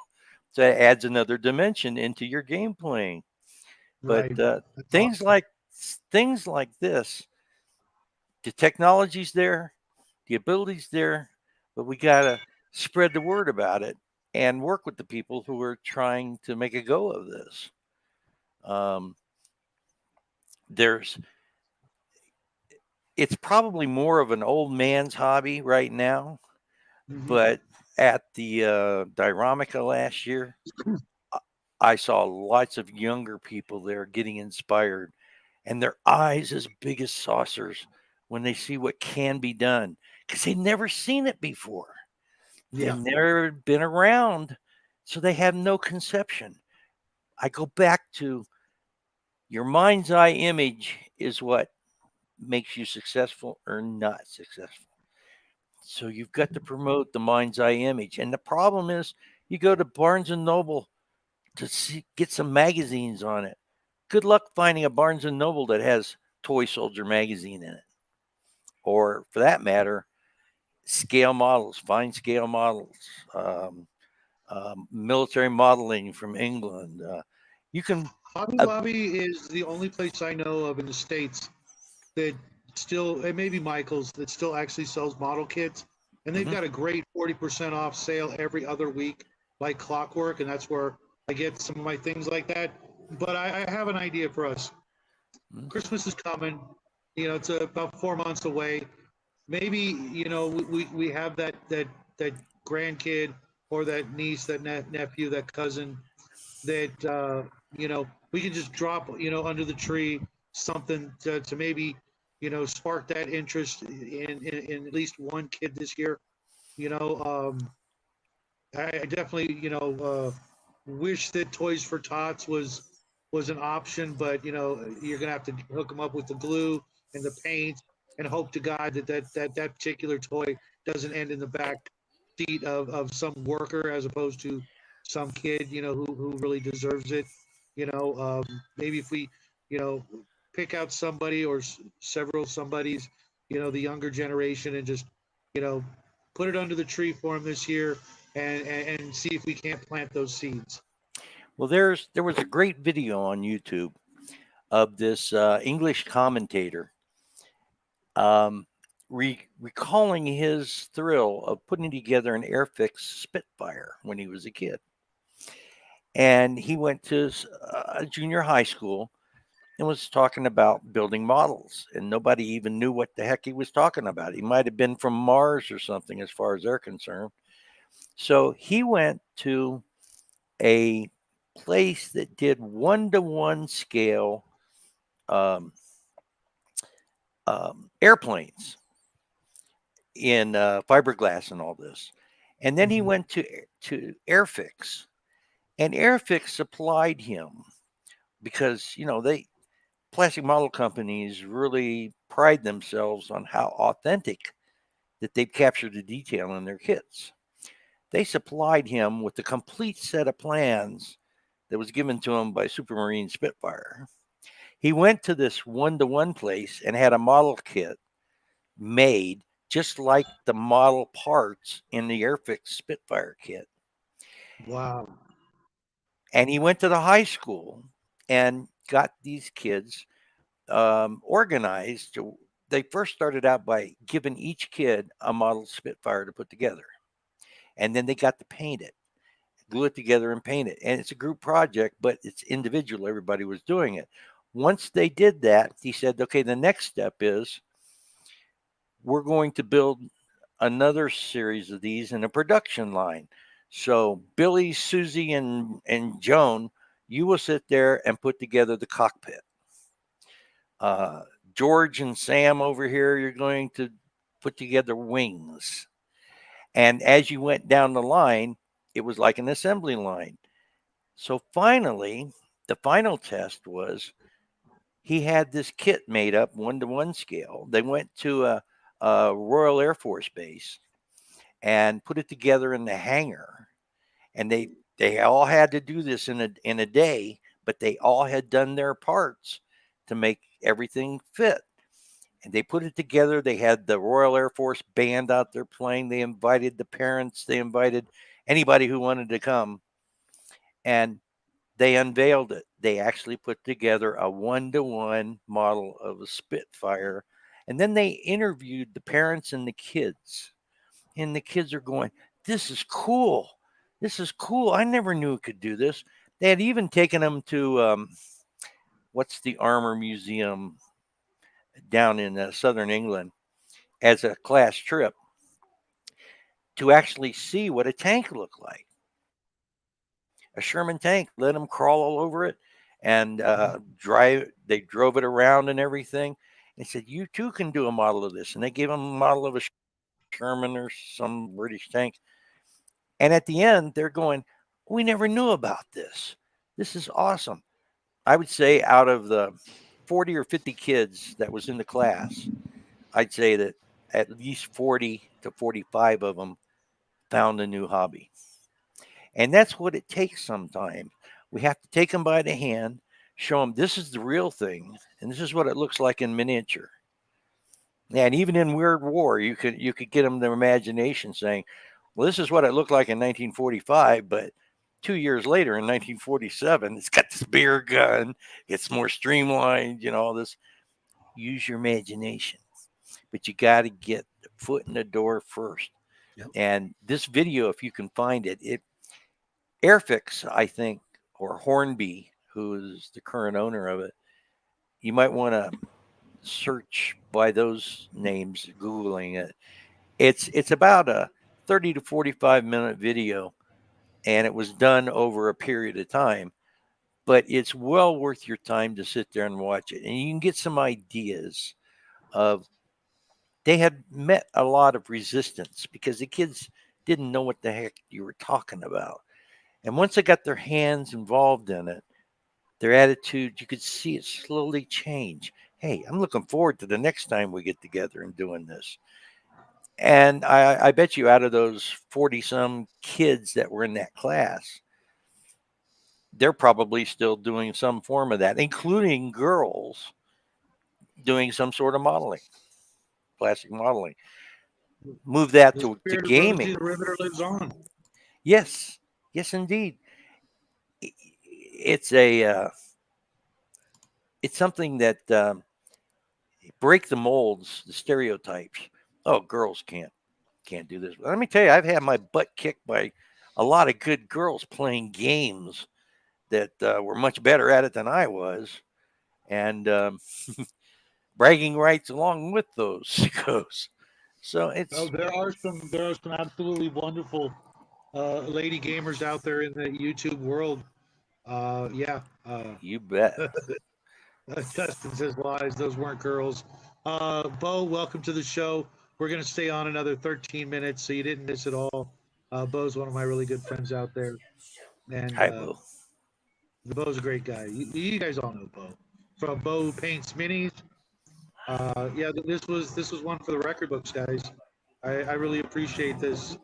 So it adds another dimension into your game playing. But Right. That's things awesome. like things like this, the technology's there, the ability's there, but we gotta spread the word about it and work with the people who are trying to make a go of this. Um, there's it's probably more of an old man's hobby right now. Mhm. But at the Diromica last year, I I saw lots of younger people there getting inspired, and their eyes as big as saucers when they see what can be done because they've never seen it before. They've Yeah. never been around, so they have no conception. I go back to your mind's eye image is what makes you successful or not successful. So you've got to promote the mind's eye image. And the problem is you go to Barnes and Noble to get some magazines on it. Good luck finding a Barnes and Noble that has Toy Soldier magazine in it. Or for that matter, scale models, fine scale models, um, military modeling from England. You can, Hobby uh, Lobby is the only place I know of in the States that still, and maybe Michael's, that still actually sells model kits. And they've mhm. got a great 40% off sale every other week, like clockwork. And that's where I get some of my things like that. But I have an idea for us. Mhm. Christmas is coming. It's about 4 months away. Maybe, we have that grandkid or that niece, that nephew, that cousin that we can just drop under the tree something to maybe spark that interest in at least one kid this year. you know um I definitely wish that Toys for Tots was an option, but you're gonna have to hook them up with the glue and the paint and hope to God that particular toy doesn't end in the back seat of some worker as opposed to some kid who really deserves it. Maybe if we you know pick out somebody or several somebodies, the younger generation, and just you know put it under the tree for them this year, and see if we can't plant those seeds. Well, there was a great video on YouTube of this English commentator um, recalling his thrill of putting together an Airfix Spitfire when he was a kid. And he went to a junior high school and was talking about building models, and nobody even knew what the heck he was talking about. He might have been from Mars or something, as far as they're concerned. So he went to a place that did 1-to-1 scale um, airplanes in fiberglass and all this. And then he Mhm. went to Airfix, and Airfix supplied him because they plastic model companies really pride themselves on how authentic that they've captured the detail in their kits. They supplied him with the complete set of plans that was given to him by Supermarine Spitfire. He went to this 1-to-1 place and had a model kit made just like the model parts in the Airfix Spitfire kit. Wow. And he went to the high school and got these kids organized. They first started out by giving each kid a model Spitfire to put together. And then they got to paint it, glue it together and paint it. And it's a group project, but it's individual. Everybody was doing it. Once they did that, he said, okay, the next step is we're going to build another series of these in a production line. So Billy, Susie, and Joan, you will sit there and put together the cockpit. Uh, George and Sam over here, you're going to put together wings. And as you went down the line, it was like an assembly line. So finally, the final test was he had this kit made up 1-to-1 scale. They went to a Royal Air Force base and put it together in the hangar. And they all had to do this in a day, but they all had done their parts to make everything fit. And they put it together. They had the Royal Air Force band out there playing. They invited the parents. They invited anybody who wanted to come, and they unveiled it. They actually put together a 1-to-1 model of a Spitfire, and then they interviewed the parents and the kids. And the kids are going, "This is cool. This is cool. I never knew it could do this." They had even taken them to what's the armor museum down in southern England as a class trip to actually see what a tank looked like. A Sherman tank. Let them crawl all over it and drive. They drove it around and everything. They said, "You too can do a model of this," and they gave them a model of a Sherman or some British tank. And at the end, they're going, "We never knew about this. This is awesome." I would say out of the 40 or 50 kids that was in the class, I'd say that at least 40 to 45 of them found a new hobby. And that's what it takes sometimes. We have to take them by the hand, show them this is the real thing, and this is what it looks like in miniature. And even in Weird War, you could get them their imagination saying, "Well, this is what it looked like in 1945, but 2 years later in 1947, it's got this bigger gun. It's more streamlined. All this. Use your imagination, but you got to get the foot in the door first." Yep. And this video, if you can find it, Airfix, I think, or Hornby, who is the current owner of it, you might want to search by those names, Googling it. It's about a 30 to 45-minute video, and it was done over a period of time, but it's well worth your time to sit there and watch it. And you can get some ideas of they had met a lot of resistance because the kids didn't know what the heck you were talking about. And once they got their hands involved in it, their attitude, you could see it slowly change. Hey, I'm looking forward to the next time we get together and doing this. And I bet you out of those 40 some kids that were in that class, they're probably still doing some form of that, including girls doing some sort of modeling, plastic modeling. Move that The to spirit of Rosie gaming. the Riveter lives on. Yes, yes, indeed. It's a it's something that break the molds, the stereotypes. Oh, girls can't do this. Let me tell you, I've had my butt kicked by a lot of good girls playing games that were much better at it than I was, and bragging rights along with those goes. So Oh, it's there are some absolutely wonderful lady gamers out there in the YouTube world. Yeah. you bet. Justin says lies. Those weren't girls. Bo, welcome to the show. We're gonna stay on another 13 minutes, so you didn't miss it all. Bo's one of my really good friends out there, and Hi, Boo. the Bo's a great guy. You guys all know Bo from Bo Paints Minis. Yeah, this was one for the record books, guys. I really appreciate this.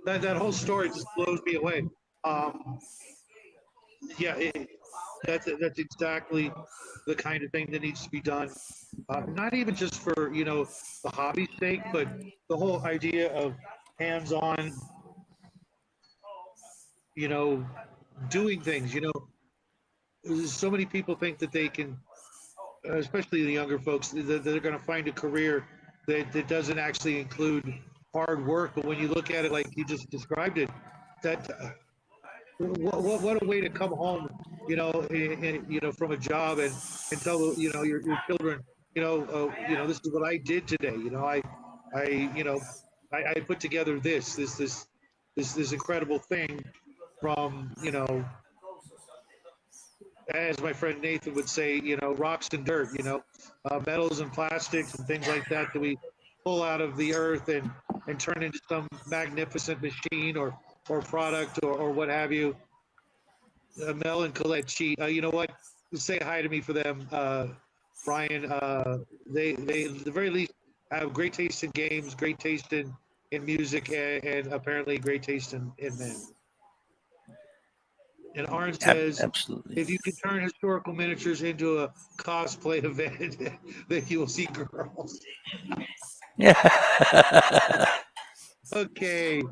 That whole story just blows me away. Um, yeah, that's exactly the kind of thing that needs to be done. Not even just for the hobby's sake, but the whole idea of hands-on, you know, doing things. So many people think that they can, especially the younger folks, that they're going to find a career that doesn't actually include hard work. But when you look at it like you just described it, that what a way to come home, from a job and tell your children, this is what I did today. I you know I put together this incredible thing from as my friend Nathan would say, rocks and dirt, metals and plastics and things like that we pull out of the earth and turn into some magnificent machine or product or what have you. Mel and Colette cheat. You know what? Say hi to me for them, Brian. They at the very least have great taste in games, great taste in music, and apparently great taste in men. And Arn says, Absolutely. if you can turn historical miniatures into a cosplay event, then you will see girls. Yeah. Okay,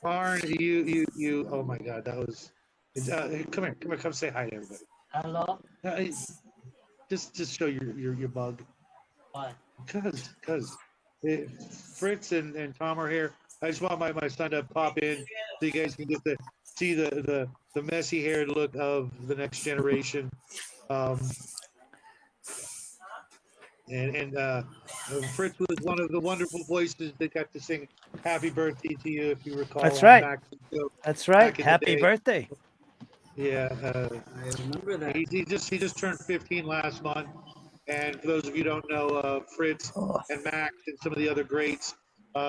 Arn, you. Oh my God, that was. Come here, come say hi to everybody. Hello? Just show your bug. What? Because Fritz and Tom are here. I just want my son to pop in so you guys can get to see the messy haired look of the next generation. And Fritz was one of the wonderful voices that got to sing "Happy Birthday to You," if you recall. That's On right. Max show That's right. back in the Happy day. birthday. Yeah, I remember that. he just turned 15 last month. And for those of you who don't know, Fritz Oh, and Max and some of the other greats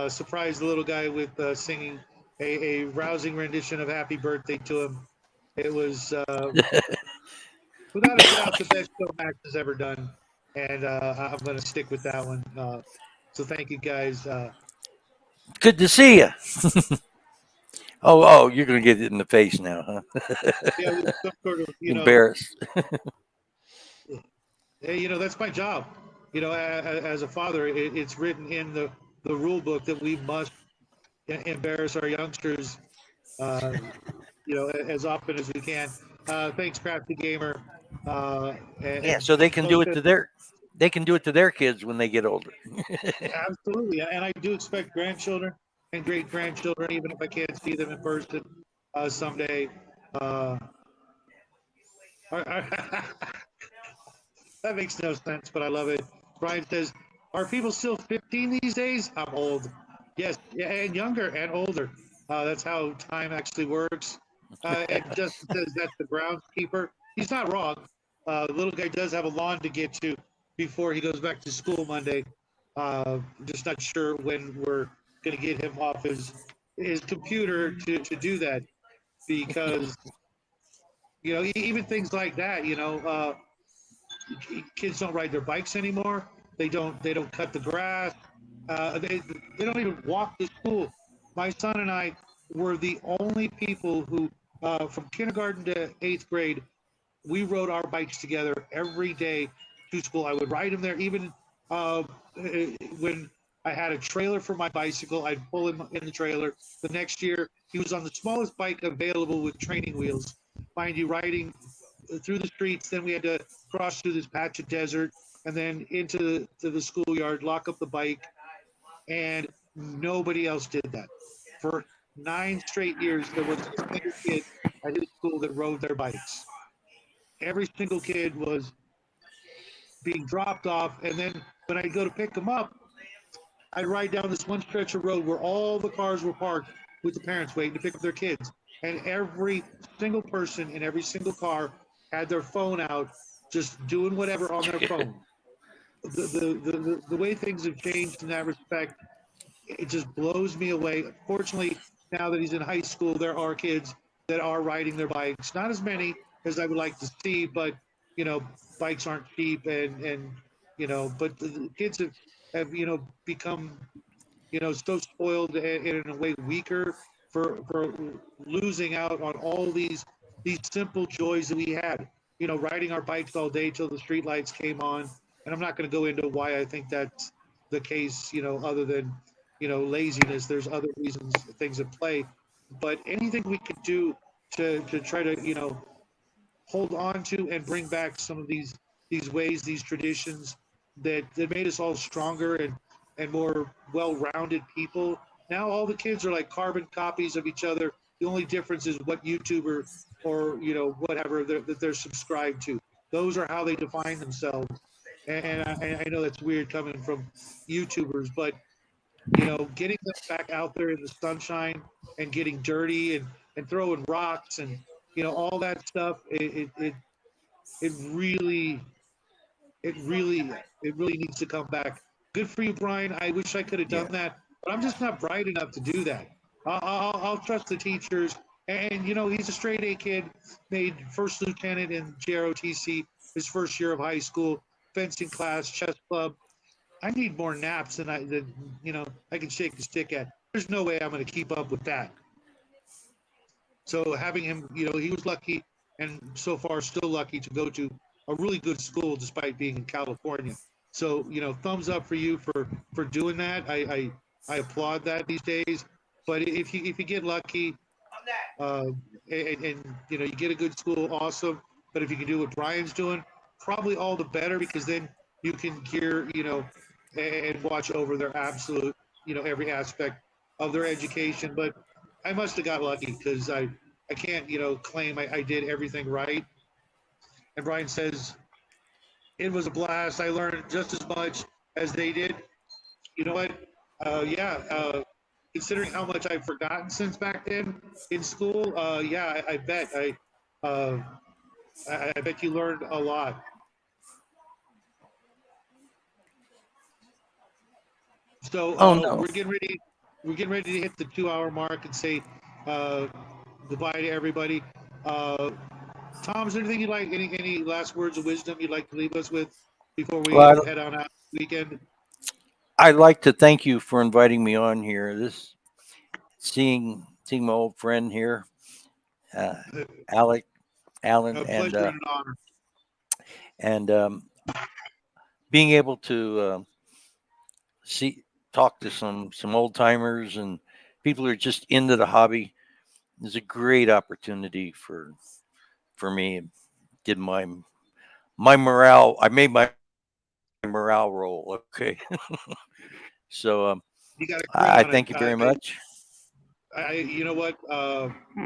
surprised the little guy with singing a rousing rendition of "Happy Birthday" to him. It was without a doubt the best show Max has ever done, and I'm going to stick with that one. So thank you guys. good to see you. Oh, you're gonna get it in the face now, huh? Yeah, with some sort of Embarrassed. hey, that's my job. As a father, it's written in the rule book that we must embarrass our youngsters, uh, as often as we can. Thanks, Crafty Gamer. Yeah, And so they can do it folks, to their kids when they get older. absolutely, and I do expect grandchildren and great grandchildren, even if I can't see them in person someday. Uh, that makes no sense, but I love it. Brian says, "Are people still 15 these days?" I'm old. Yes, yeah, and younger and older. That's how time actually works. And Justin says that's the groundskeeper. He's not wrong. The little guy does have a lawn to get to before he goes back to school Monday. Just not sure when we're going to get him off his computer to do that, because even things like that. Kids don't ride their bikes anymore. They don't cut the grass. They don't even walk to school. My son and I were the only people who, from kindergarten to 8th grade, we rode our bikes together every day to school. I would ride him there, even when I had a trailer for my bicycle. I'd pull him in the trailer. The next year, he was on the smallest bike available with training wheels. Mind you, riding through the streets. Then we had to cross through this patch of desert and then into the schoolyard, lock up the bike, and nobody else did that. For 9 straight years, there was a single kid at his school that rode their bikes. Every single kid was being dropped off, and then when I go to pick them up, I'd ride down this one stretch of road where all the cars were parked with the parents waiting to pick up their kids. And every single person in every single car had their phone out, just doing whatever on their phone. The way things have changed in that respect, it just blows me away. Fortunately, now that he's in high school, there are kids that are riding their bikes. Not as many as I would like to see, but bikes aren't cheap, and but the kids have become so spoiled and in a way weaker for losing out on all these simple joys that we had. Riding our bikes all day till the street lights came on. And I'm not going to go into why I think that's the case, other than, laziness. There's other reasons, things at play. But anything we could do to try to, hold on to and bring back some of these ways, these traditions that made us all stronger and more well-rounded people. Now all the kids are like carbon copies of each other. The only difference is what YouTuber or whatever that they're subscribed to. Those are how they define themselves. And I know that's weird coming from YouTubers, but getting them back out there in the sunshine and getting dirty and throwing rocks and all that stuff, it really needs to come back. Good for you, Brian. I wish I could have done that, but I'm just not bright enough to do that. I'll trust the teachers. And he's a straight A kid, made first lieutenant in JROTC his first year of high school, fencing class, chess club. I need more naps than I can shake the stick at. There's no way I'm going to keep up with that. So having him, he was lucky, and so far still lucky to go to a really good school despite being in California. So thumbs up for you for doing that. I applaud that these days. But if you get lucky, and you get a good school, awesome. But if you can do what Brian's doing, probably all the better, because then you can gear and watch over their absolute every aspect of their education. But I must have got lucky, because I can't claim I did everything right. And Brian says It was a blast. I learned just as much as they did. You know what? Yeah. Considering how much I've forgotten since back then in school, yeah, I bet uh, I bet you learned a lot. So Oh no. we're getting ready. We're getting ready to hit the 2 hour mark and say uh, goodbye to everybody. Uh, Tom, is there anything you like? Any last words of wisdom you'd like to leave us with before we Well, head on out this weekend? I'd like to thank you for inviting me on here. This seeing my old friend here, uh, Alec, Alan, A pleasure and an honor. and being able to see talk to some old timers and people who are just into the hobby is a great opportunity for me. Did my morale? I made my morale roll. Okay, so You got a grin I on it. thank you very much. You know what?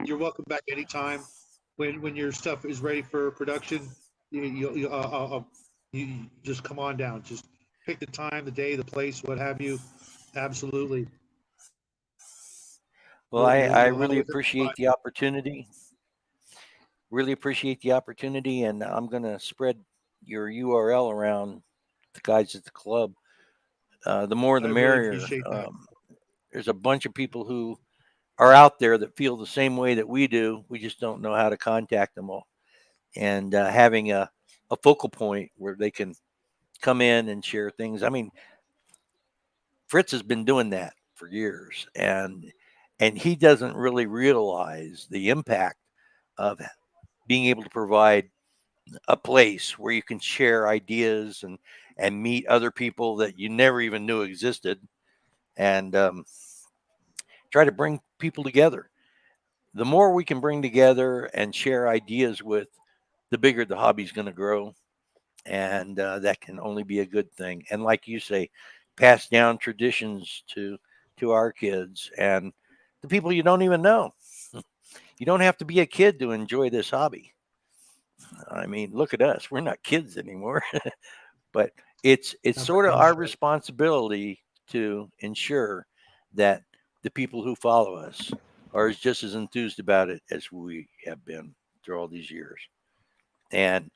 You're welcome back anytime when your stuff is ready for production. You just come on down. Just pick the time, the day, the place, what have you. Absolutely. Well, I We'll really always have fun. appreciate the opportunity. Really appreciate the opportunity, and I'm gonna spread your URL around the guys at the club. The more, the I really merrier. appreciate that. There's a bunch of people who are out there that feel the same way that we do. We just don't know how to contact them all. And having a focal point where they can come in and share things. I mean, Fritz has been doing that for years, and he doesn't really realize the impact of being able to provide a place where you can share ideas and meet other people that you never even knew existed, and try to bring people together. The more we can bring together and share ideas with, the bigger the hobby's going to grow, and that can only be a good thing. And like you say, pass down traditions to our kids and the people you don't even know. You don't have to be a kid to enjoy this hobby. I mean, look at us. We're not kids anymore. But it's Not by sort of any our stretch. responsibility to ensure that the people who follow us are just as enthused about it as we have been through all these years. And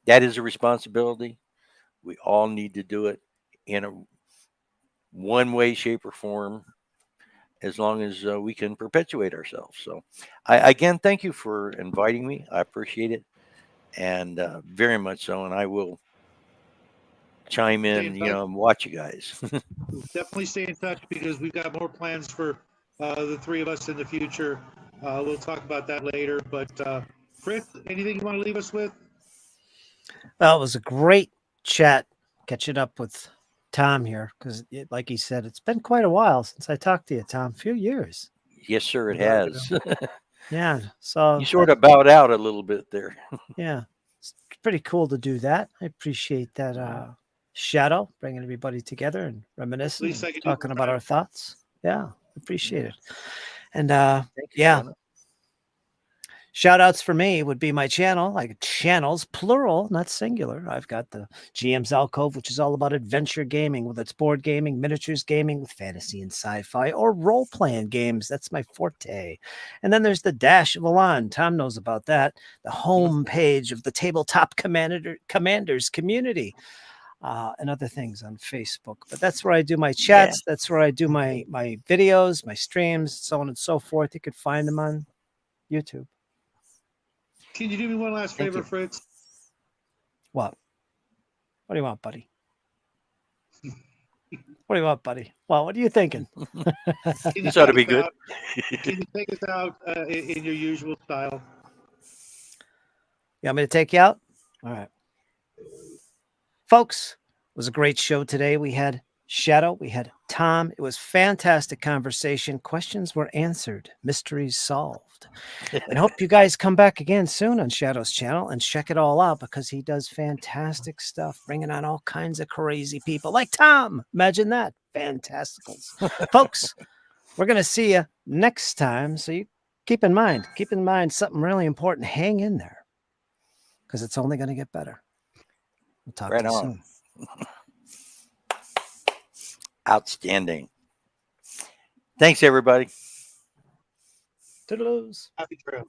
that is a responsibility. We all need to do it in a one way, shape, or form as long as we can perpetuate ourselves. So, I again thank you for inviting me. I appreciate it, and very much so. And I will chime Stay in in, touch. and watch you guys. Definitely stay in touch because we've got more plans for the three of us in the future. We'll talk about that later. But Fritz, anything you want to leave us with? Well, it was a great chat catching up with Tom here because, like he said, it's been quite a while since I talked to you, Tom. A few years. Yes, sir, it Without a has. doubt. Yeah. So You sort of bowed out a little bit there. yeah, it's pretty cool to do that. I appreciate that shadow bringing everybody together and reminiscing Least and I can do talking for about Fred. our thoughts. Yeah, appreciate it. And Thank you, yeah, Shannon. shout outs for me would be my channel, like channels, plural, not singular. I've got the GM's Alcove, which is all about adventure gaming, whether it's board gaming, miniatures gaming with fantasy and sci-fi, or role-playing games. That's my forte. And then there's the Dash of Elan. Tom knows about that. The home page of the Tabletop Commanders community. And other things on Facebook, but that's where I do my Yeah. chats. That's where I do my videos, my streams, so on and so forth. You could find them on YouTube. Can you do me one last Thank favor, you. Fritz? What? What do you want, buddy? What do you want, buddy? Well, what are you thinking? Can you This ought to take be us good. out? Can you take us out in your usual style? You want me to take you out? All right. Folks, it was a great show today. We had Shadow, we had Tom. It was fantastic conversation. Questions were answered, mysteries solved. And I hope you guys come back again soon on Shadow's channel and check it all out because he does fantastic stuff, bringing on all kinds of crazy people like Tom. Imagine that. Fantasticals. Folks, we're going to see you next time. So you keep in mind something really important. Hang in there because it's only going to get better. We'll talk Right to you on. soon. Outstanding. Thanks, everybody. Toodaloos. Happy trails.